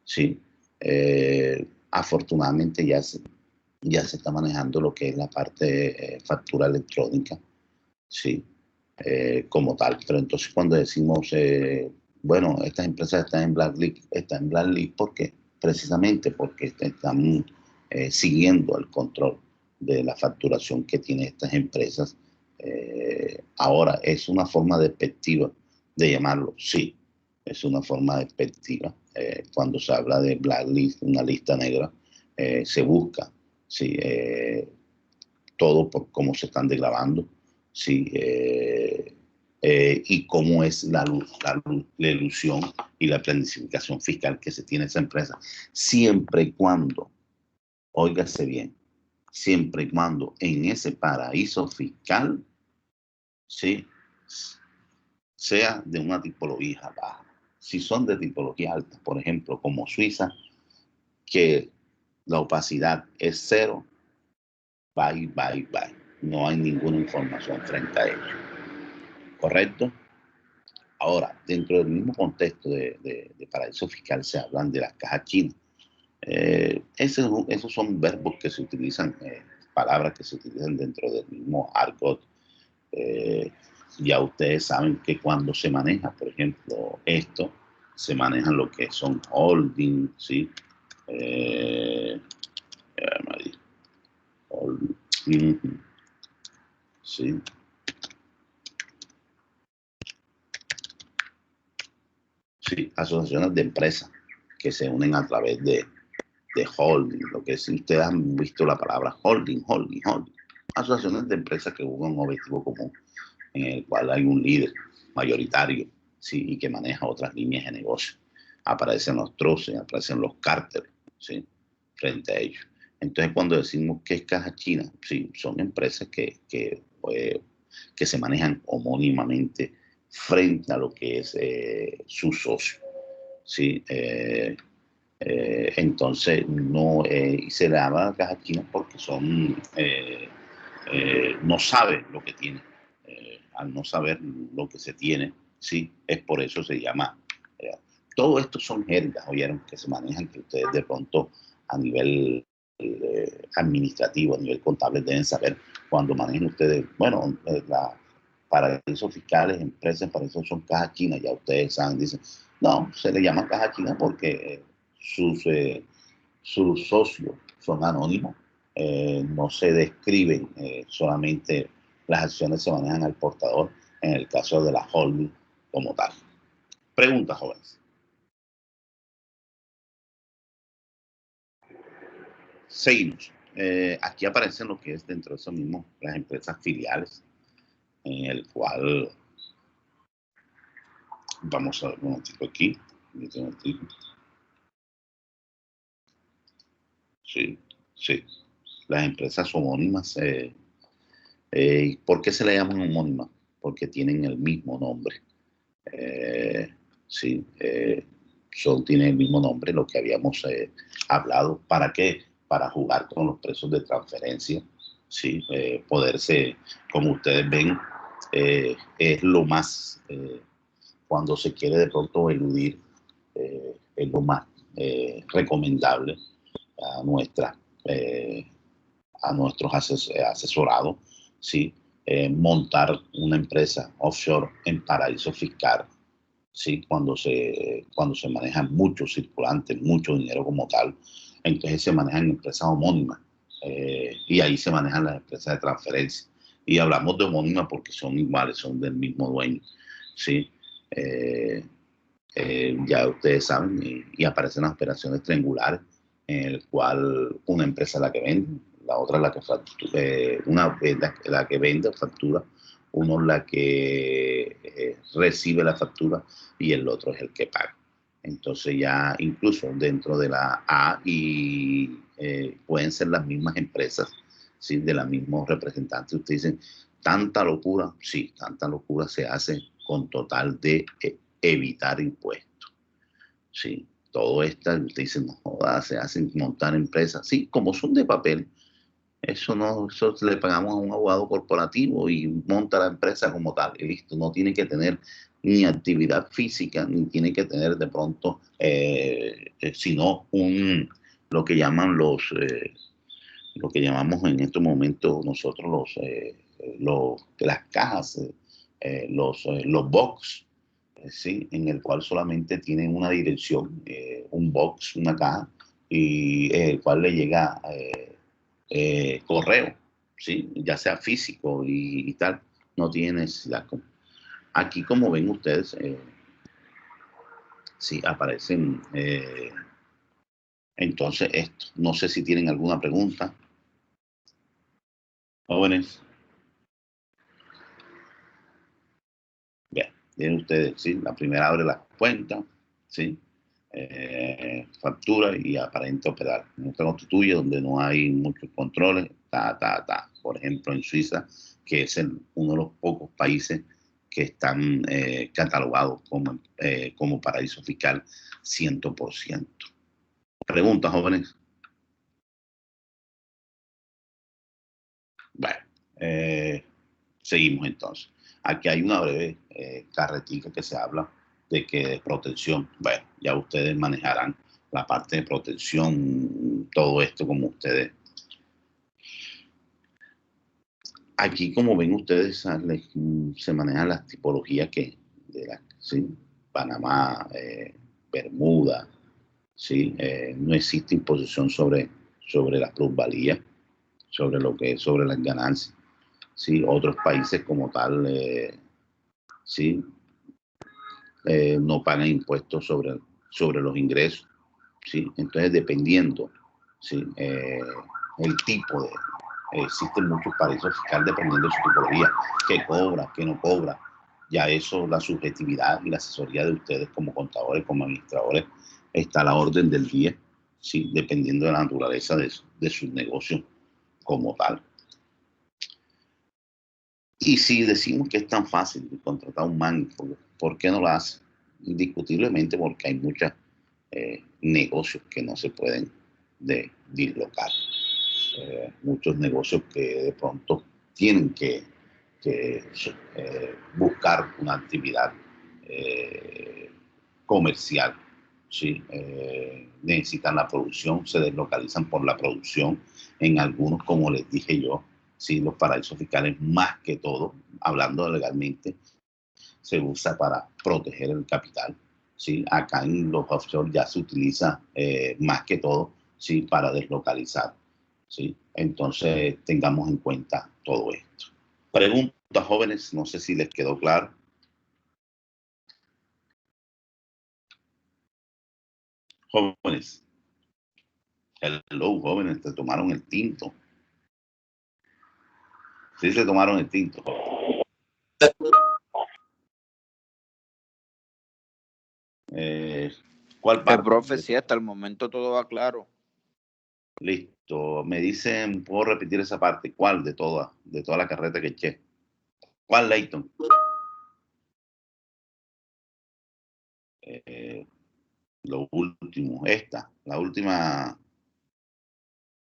sí. Afortunadamente ya se está manejando lo que es la parte factura electrónica, sí, como tal. Pero entonces cuando decimos, bueno, estas empresas están en blacklist porque precisamente porque están siguiendo el control de la facturación que tienen estas empresas. Ahora, ¿es una forma despectiva de llamarlo? Sí, es una forma despectiva. Cuando se habla de blacklist, una lista negra, se busca, sí, todo por cómo se están desgravando, sí, y cómo es la ilusión y la planificación fiscal que se tiene esa empresa, siempre y cuando, óigase bien, siempre y cuando en ese paraíso fiscal, sí, sea de una tipología baja. Si son de tipología alta, por ejemplo, como Suiza, que la opacidad es cero, bye, bye, bye. No hay ninguna información frente a ello. ¿Correcto? Ahora, dentro del mismo contexto de paraíso fiscal se hablan de las cajas chinas. Esos son verbos que se utilizan, palabras que se utilizan dentro del mismo argot. Ya ustedes saben que cuando se maneja, por ejemplo, esto, se manejan lo que son holding, ¿sí? Holding, ¿sí? Sí, asociaciones de empresas que se unen a través de holding, lo que si ustedes han visto la palabra holding. Asociaciones de empresas que buscan un objetivo común, en el cual hay un líder mayoritario, ¿sí? Y que maneja otras líneas de negocio. Aparecen los troces, aparecen los cárteles, ¿sí? Frente a ellos. Entonces, cuando decimos que es caja china, sí, son empresas que se manejan homónimamente frente a lo que es su socio, ¿sí? Entonces, no, y se le llama caja china porque no saben lo que tienen. Al no saber lo que se tiene, sí, es por eso se llama. Todo esto son jergas, oyeron, que se manejan, que ustedes de pronto a nivel administrativo, a nivel contable, deben saber cuando manejan ustedes, bueno, paraísos fiscales, empresas, para eso son cajas chinas, ya ustedes saben, dicen, no, se le llama caja china porque sus socios son anónimos, no se describen, solamente las acciones se manejan al portador en el caso de la holding como tal. Pregunta, jóvenes. Seguimos. Aquí aparecen lo que es dentro de eso mismo las empresas filiales, en el cual Vamos a ver un momentico aquí. Sí, sí. Las empresas homónimas, ¿por qué se le llaman homónimas? Porque tienen el mismo nombre. Sí, tienen el mismo nombre, lo que habíamos hablado. ¿Para qué? Para jugar con los precios de transferencia. Sí, poderse, como ustedes ven, es lo más, cuando se quiere de pronto eludir, es lo más recomendable a eh, a nuestros asesorados, ¿sí? Montar una empresa offshore en paraíso fiscal, ¿sí? Cuando se manejan muchos circulantes, mucho dinero como tal, entonces se manejan empresas homónimas, y ahí se manejan las empresas de transferencia. Y hablamos de homónimas porque son iguales, son del mismo dueño, ¿sí? Eh, ya ustedes saben, y aparecen las operaciones triangulares, en el cual una empresa es la que vende, la otra es la que factura, una es la que vende o factura, uno es la que recibe la factura y el otro es el que paga. Entonces ya incluso dentro de la A y pueden ser las mismas empresas, ¿sí? De los mismos representantes. Ustedes dicen, tanta locura, sí, tanta locura se hace con total de evitar impuestos. Sí, todo esto, usted dice, no jodas, se hacen montar empresas. Sí, como son de papel, eso no, eso le pagamos a un abogado corporativo y monta la empresa como tal, y listo. No tiene que tener ni actividad física, ni tiene que tener de pronto, sino lo que llaman lo que llamamos en estos momentos nosotros las cajas, los box, ¿sí? En el cual solamente tienen una dirección, un box, una caja, y el cual le llega correo, ¿sí? Ya sea físico y tal, no tiene necesidad. Aquí, como ven ustedes, sí aparecen, entonces esto. No sé si tienen alguna pregunta, jóvenes. Bien, tienen ustedes, ¿sí? La primera abre la cuenta, ¿sí? Factura y aparente operar. En esta constituye donde no hay muchos controles, Por ejemplo, en Suiza, que es uno de los pocos países que están catalogados como paraíso fiscal 100%. ¿Preguntas, jóvenes? Bueno, seguimos entonces. Aquí hay una breve carretica que se habla de protección. Bueno, ya ustedes manejarán la parte de protección, todo esto como ustedes. Aquí, como ven ustedes, se manejan las tipologías ¿sí? Panamá, Bermuda, ¿sí? No existe imposición sobre la plusvalía, sobre las ganancias. ¿Sí? Otros países como tal, ¿sí? No pagan impuestos sobre los ingresos, ¿sí? Entonces, dependiendo, ¿sí? El tipo de... existen muchos paraísos fiscales dependiendo de su tipología, qué cobra, qué no cobra. Ya eso, la subjetividad y la asesoría de ustedes como contadores, como administradores, está a la orden del día, ¿sí? Dependiendo de la naturaleza de sus negocios como tal. Y si decimos que es tan fácil contratar un man, ¿por qué no lo hace? Indiscutiblemente porque hay muchos negocios que no se pueden dislocar. Muchos negocios que de pronto tienen que buscar una actividad comercial. ¿Sí? Necesitan la producción, se deslocalizan por la producción. En algunos, como les dije yo, ¿sí? Los paraísos fiscales, más que todo, hablando legalmente, se usa para proteger el capital. ¿Sí? Acá en los offshore ya se utiliza más que todo, ¿sí? Para deslocalizar. ¿Sí? Entonces tengamos en cuenta todo esto. Preguntas, jóvenes, no sé si les quedó claro. Jóvenes, hello, jóvenes, te tomaron el tinto. Sí, se tomaron el tinto. ¿Cuál parte? Profe, sí, hasta el momento todo va claro. Listo. Me dicen, ¿puedo repetir esa parte? ¿Cuál de toda la carreta que eché? ¿Cuál, Leighton? Lo último, la última.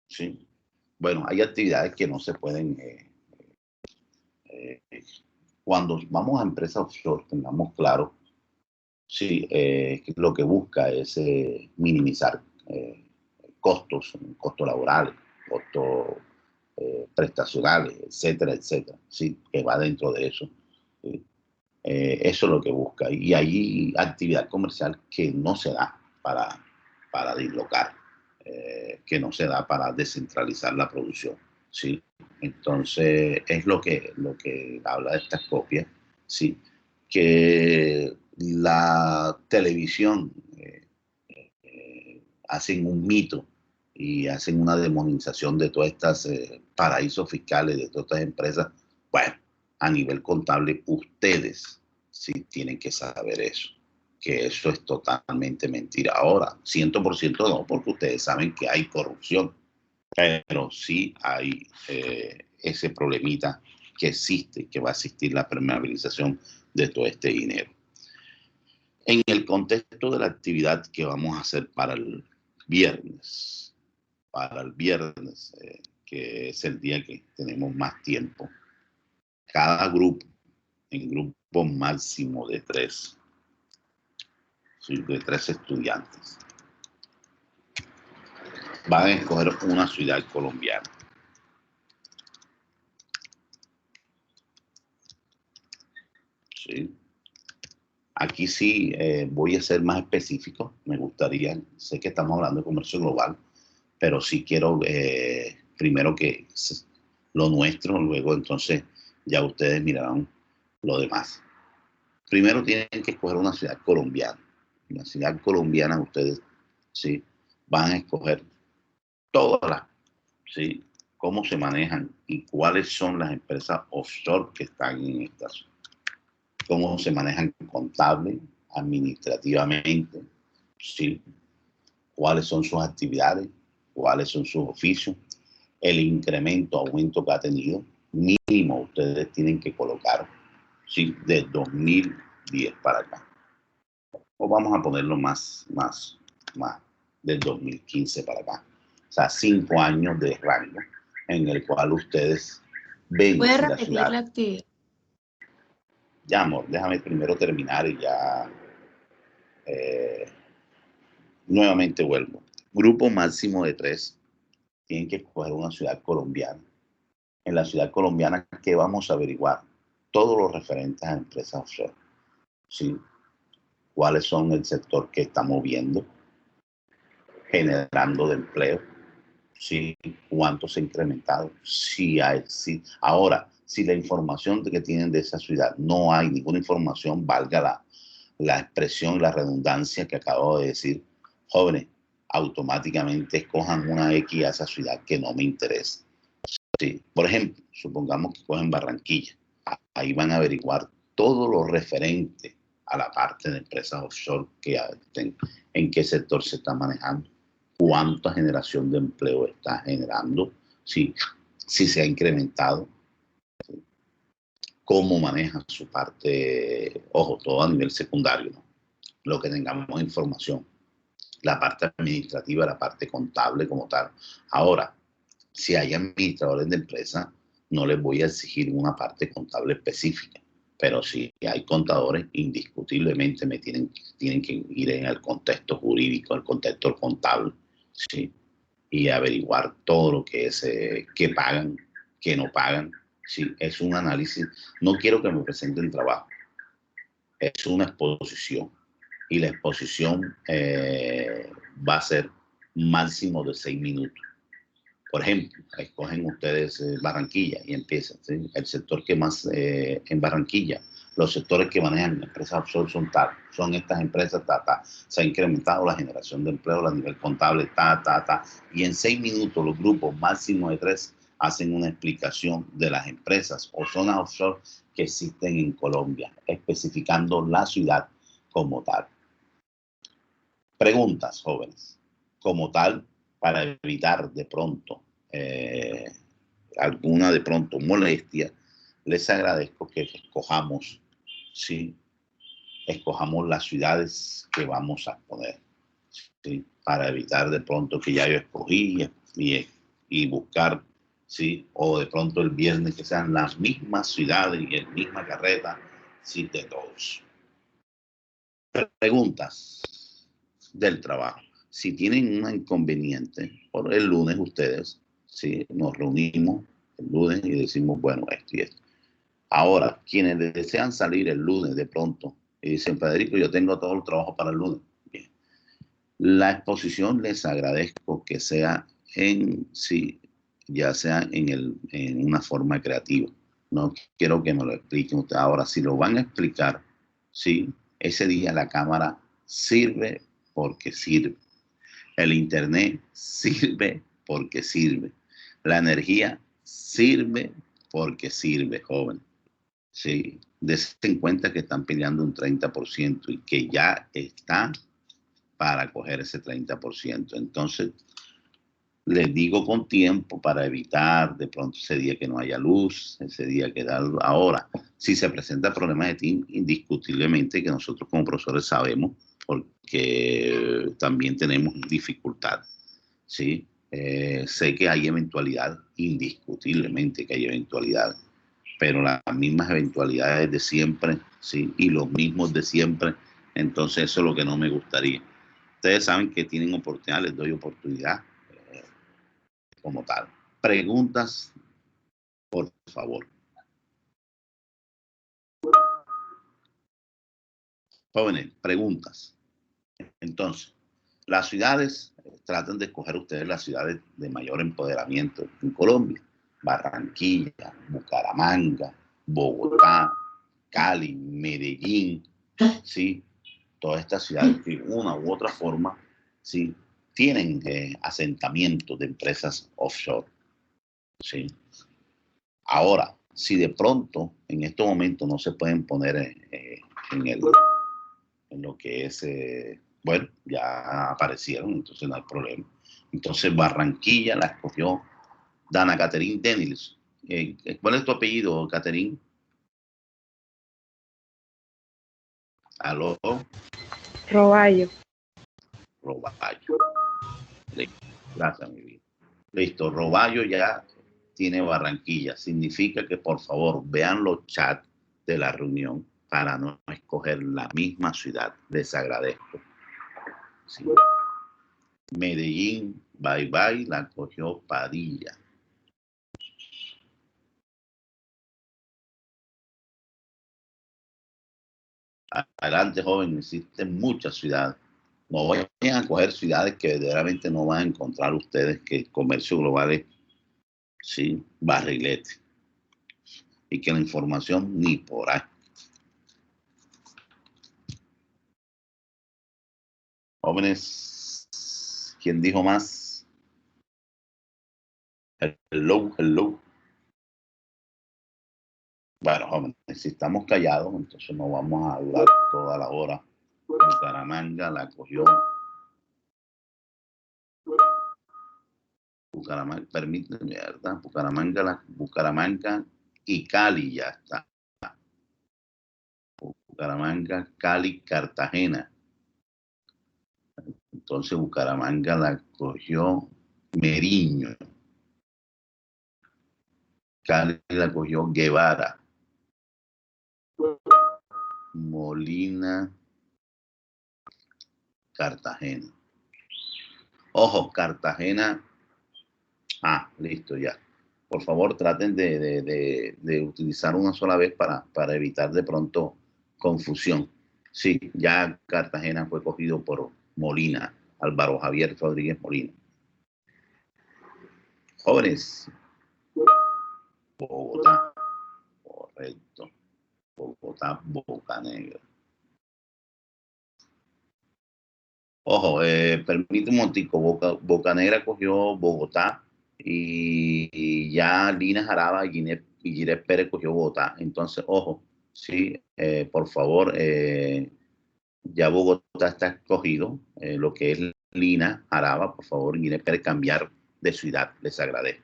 Sí. Bueno, hay actividades que no se pueden. Cuando vamos a empresas offshore, tengamos claro, sí, lo que busca es minimizar costos laborales, costos prestacionales, etcétera, etcétera, sí, que va dentro de eso. ¿Sí? Eso es lo que busca. Y hay actividad comercial que no se da para dislocar, que no se da para descentralizar la producción, ¿sí? Entonces, es lo que habla de estas copias, ¿sí? Que la televisión hacen un mito y hacen una demonización de todas estas paraísos fiscales, de todas estas empresas. Bueno, a nivel contable, ustedes sí tienen que saber eso, que eso es totalmente mentira. Ahora, 100% no, porque ustedes saben que hay corrupción, pero sí hay ese problemita que existe, que va a existir la permeabilización de todo este dinero. En el contexto de la actividad que vamos a hacer para el viernes, que es el día que tenemos más tiempo, cada grupo, en grupo máximo de 3, ¿sí? De 3 estudiantes, van a escoger una ciudad colombiana. ¿Sí? Aquí sí voy a ser más específico, me gustaría, sé que estamos hablando de comercio global, pero sí quiero primero que lo nuestro, luego entonces ya ustedes mirarán lo demás. Primero tienen que escoger una ciudad colombiana. Una ciudad colombiana ustedes sí van a escoger todas las, sí, cómo se manejan y cuáles son las empresas offshore que están en esta ciudad. Cómo se manejan contable, administrativamente, sí, cuáles son sus actividades, cuáles son sus oficios, el incremento, aumento que ha tenido, mínimo ustedes tienen que colocar, sí, de 2010 para acá. O vamos a ponerlo más, del 2015 para acá. O sea, 5 años de rango en el cual ustedes ven ¿Puede si la repetir ciudad... la actividad? Ya, amor, déjame primero terminar y ya nuevamente vuelvo. Grupo máximo de 3. Tienen que escoger una ciudad colombiana. En la ciudad colombiana, ¿qué vamos a averiguar? Todos los referentes a empresas offshore. ¿Sí? ¿Cuáles son el sector que está moviendo, generando de empleo? ¿Sí? ¿Cuánto se ha incrementado? Sí hay, sí. Ahora, si la información que tienen de esa ciudad no hay ninguna información, valga la expresión, la redundancia que acabo de decir, jóvenes, automáticamente escojan una X a esa ciudad que no me interesa. Sí. Por ejemplo, supongamos que cogen Barranquilla. Ahí van a averiguar todo lo referente a la parte de empresas offshore que estén, en qué sector se está manejando, cuánta generación de empleo está generando, si se ha incrementado, ¿sí? Cómo maneja su parte, ojo, todo a nivel secundario, ¿no? Lo que tengamos información, la parte administrativa, la parte contable como tal. Ahora, si hay administradores de empresa, no les voy a exigir una parte contable específica, pero si hay contadores, indiscutiblemente me tienen que ir en el contexto jurídico, el contexto contable, ¿sí? Y averiguar todo lo que es, qué pagan, qué no pagan. Sí, es un análisis. No quiero que me presenten trabajo, es una exposición. Y la exposición va a ser máximo de 6 minutos. Por ejemplo, escogen ustedes Barranquilla y empiezan, ¿sí? El sector que más en Barranquilla, los sectores que manejan empresas offshore son tal, son estas empresas, se ha incrementado la generación de empleo a nivel contable, y en 6 minutos los grupos máximo de 3 hacen una explicación de las empresas o zonas offshore que existen en Colombia, especificando la ciudad como tal. Preguntas, jóvenes, como tal, para evitar de pronto alguna de pronto molestia, les agradezco que escojamos, ¿sí? Escojamos las ciudades que vamos a poner, ¿sí? Para evitar de pronto que ya yo escogí y buscar, ¿sí? O de pronto el viernes que sean las mismas ciudades y la misma carreta, ¿sí? De todos. Preguntas del trabajo. Si tienen un inconveniente, por el lunes ustedes, ¿sí? Nos reunimos el lunes y decimos, bueno, esto y esto. Ahora, quienes desean salir el lunes de pronto y dicen, Federico, yo tengo todo el trabajo para el lunes. Bien. La exposición les agradezco que sea sí, ya sea en una forma creativa. No quiero que me lo expliquen ustedes. Ahora, si lo van a explicar, sí, ese día la cámara sirve porque sirve. El internet sirve porque sirve. La energía sirve porque sirve, joven. Sí, dense en cuenta que están peleando un 30% y que ya está para coger ese 30%. Entonces, les digo con tiempo para evitar de pronto ese día que no haya luz, ese día que da luz. Ahora, si se presenta problemas de team, indiscutiblemente que nosotros como profesores sabemos, porque también tenemos dificultad, ¿sí? Sé que hay eventualidad, indiscutiblemente que hay eventualidad, pero las mismas eventualidades de siempre, ¿sí? Y los mismos de siempre, entonces eso es lo que no me gustaría. Ustedes saben que tienen oportunidad, les doy oportunidad como tal. Preguntas, por favor. Jóvenes, preguntas. Entonces, las ciudades, traten de escoger ustedes las ciudades de mayor empoderamiento en Colombia. Barranquilla, Bucaramanga, Bogotá, Cali, Medellín, ¿sí? Todas estas ciudades de una u otra forma, ¿sí? Tienen asentamientos de empresas offshore, ¿sí? Ahora, si de pronto en estos momentos no se pueden poner en lo que es, bueno, ya aparecieron, entonces no hay problema. Entonces Barranquilla la escogió Dana Catherine Daniels. ¿Cuál es tu apellido, Catherine? ¿Aló? Roballo. Roballo. Gracias, mi vida. Listo, Roballo ya tiene Barranquilla. Significa que por favor vean los chats de la reunión para no escoger la misma ciudad. Les agradezco. Sí. Medellín, bye bye, la cogió Padilla. Adelante, joven, existen muchas ciudades. No vayan a coger ciudades que verdaderamente no van a encontrar ustedes, que el comercio global es, sí, barrilete. Y que la información ni por ahí. Jóvenes, ¿quién dijo más? Hello, hello. Bueno, jóvenes, si estamos callados, entonces no vamos a durar toda la hora. Bucaramanga la cogió. Bucaramanga, permítanme, ¿verdad? Bucaramanga y Cali ya está. Bucaramanga, Cali, Cartagena. Entonces Bucaramanga la cogió Meriño. Cali la cogió Guevara. Molina, Cartagena. Ojo, Cartagena. Ah, listo ya. Por favor, traten de utilizar una sola vez para evitar de pronto confusión. Sí, ya Cartagena fue cogido por Molina, Álvaro Javier Rodríguez Molina. Jóvenes. Bogotá. Correcto. Bogotá, Bocanegra. Ojo, permíteme un momentico. Bocanegra cogió Bogotá y ya Lina Jaraba y Ginés Pérez cogió Bogotá. Entonces, ojo, sí, por favor, Ya Bogotá está escogido, lo que es Lina, Jaraba, por favor, Guinea Pérez, cambiar de ciudad, les agradezco.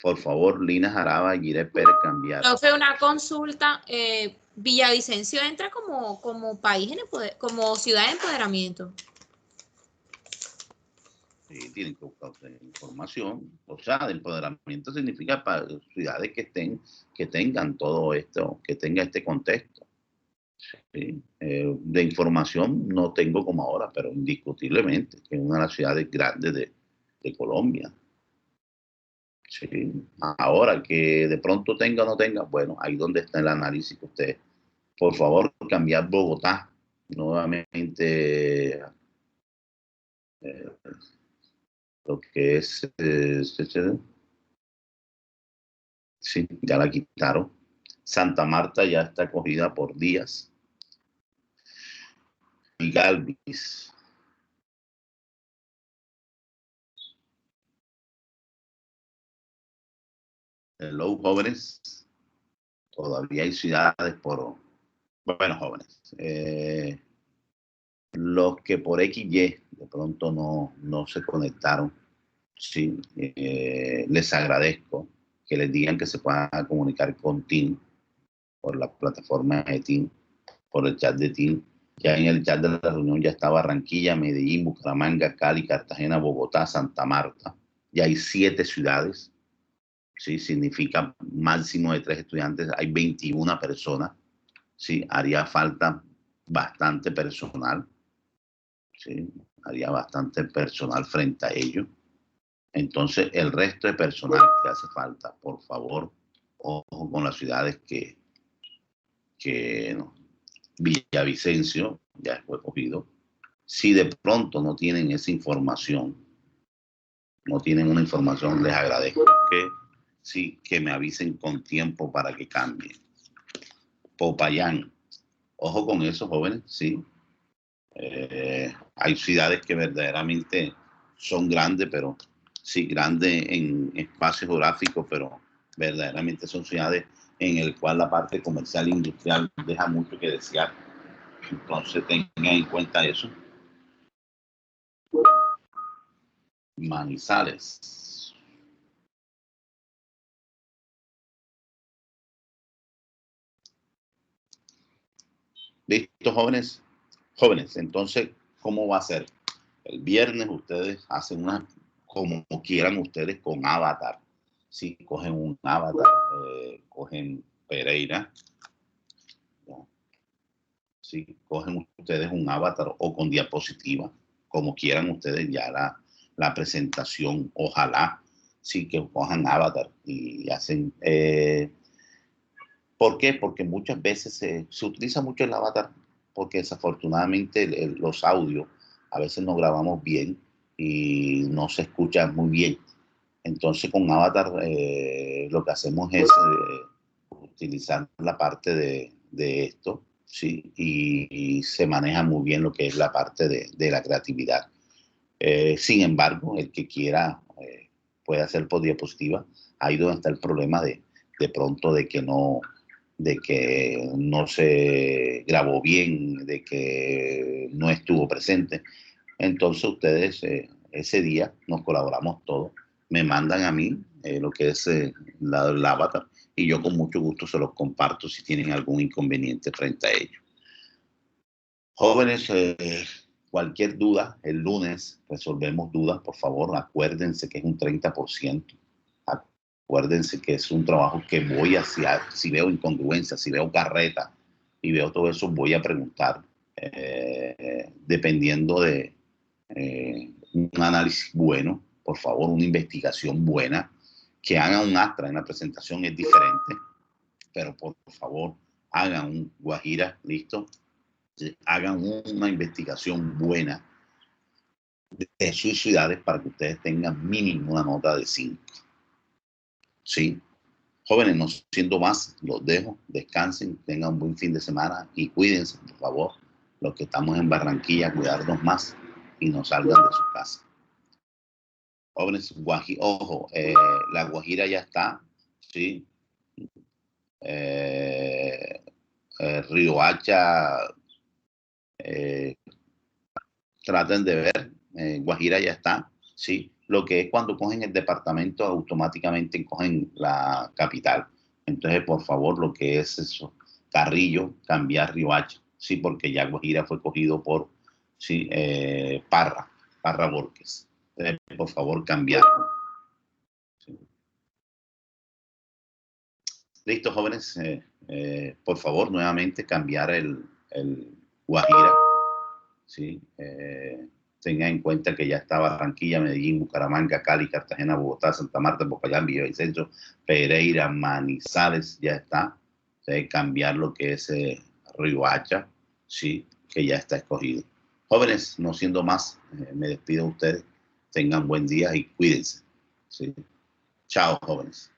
Por favor, Lina, Jaraba y Guinea Pérez, cambiar. Profe, una consulta, Villavicencio entra como país como ciudad de empoderamiento. Sí, tienen que buscar información. O sea, de empoderamiento significa para ciudades que tengan todo esto, que tenga este contexto. Sí. De información no tengo como ahora, pero indiscutiblemente que es una de las ciudades grandes de Colombia. Sí. Ahora que de pronto tenga o no tenga, bueno, ahí donde está el análisis que ustedes, por favor, cambiar Bogotá nuevamente. Lo que es, sí, ya la quitaron. Santa Marta ya está cogida por Díaz y Galvis. Hello, jóvenes. Todavía hay ciudades bueno, jóvenes. Los que por XY de pronto no se conectaron, sí, les agradezco que les digan que se puedan comunicar con Team por la plataforma de Team, por el chat de Team. Ya en el chat de la reunión ya está Barranquilla, Medellín, Bucaramanga, Cali, Cartagena, Bogotá, Santa Marta. Ya hay 7 ciudades. Sí, significa máximo de 3 estudiantes. Hay 21 personas. Sí, haría falta bastante personal. Sí, haría bastante personal frente a ello. Entonces, el resto de personal que hace falta, por favor, ojo con las ciudades que no. Villavicencio ya fue cogido. Si de pronto no tienen esa información, no tienen una información, les agradezco que sí, que me avisen con tiempo para que cambie. Popayán, ojo con eso, jóvenes, sí. Hay ciudades que verdaderamente son grandes, pero sí, grandes en espacio geográfico, pero verdaderamente son ciudades en el cual la parte comercial e industrial deja mucho que desear. Entonces tengan en cuenta eso. Manizales. ¿Listo, jóvenes? Jóvenes, entonces, ¿cómo va a ser? El viernes ustedes hacen una, como quieran ustedes, con avatar. Sí, cogen un avatar, cogen Pereira. ¿No? Sí, cogen ustedes un avatar o con diapositiva, como quieran ustedes ya la presentación, ojalá, sí que cojan avatar y hacen... ¿Por qué? Porque muchas veces se utiliza mucho el avatar, porque desafortunadamente los audios a veces no grabamos bien y no se escucha muy bien. Entonces con avatar lo que hacemos es utilizar la parte de esto, ¿sí? Y se maneja muy bien lo que es la parte de la creatividad. Sin embargo, el que quiera puede hacer por diapositiva. Ahí donde está el problema de pronto de que no se grabó bien, de que no estuvo presente. Entonces ustedes ese día nos colaboramos todos, me mandan a mí lo que es el avatar y yo con mucho gusto se los comparto si tienen algún inconveniente frente a ello. Jóvenes, cualquier duda, el lunes resolvemos dudas, por favor, acuérdense que es un 30%. Acuérdense que es un trabajo que voy a hacer, si veo incongruencia, si veo carreta y veo todo eso, voy a preguntar, dependiendo de un análisis bueno, por favor, una investigación buena, que hagan un Astra en la presentación es diferente, pero por favor, hagan un Guajira, listo, hagan una investigación buena de sus ciudades para que ustedes tengan mínimo una nota de 5. ¿Sí? Jóvenes, no siendo más, los dejo, descansen, tengan un buen fin de semana y cuídense, por favor, los que estamos en Barranquilla, cuidarnos más y no salgan de su casa. Jóvenes, ojo, la Guajira ya está, ¿sí? Riohacha, traten de ver, Guajira ya está, ¿sí? Lo que es cuando cogen el departamento, automáticamente cogen la capital. Entonces, por favor, lo que es eso, Carrillo, cambiar Riohacha, sí, porque ya Guajira fue cogido por, sí, Parra Borges. Entonces, por favor, cambiarlo. Sí. Listo, jóvenes, por favor, nuevamente cambiar el Guajira, ¿sí? Tengan en cuenta que ya está Barranquilla, Medellín, Bucaramanga, Cali, Cartagena, Bogotá, Santa Marta, Popayán, Villavicencio, Pereira, Manizales, ya está. Cambiar lo que es Riohacha, ¿sí? Que ya está escogido. Jóvenes, no siendo más, me despido de ustedes. Tengan buen día y cuídense, ¿sí? Chao, jóvenes.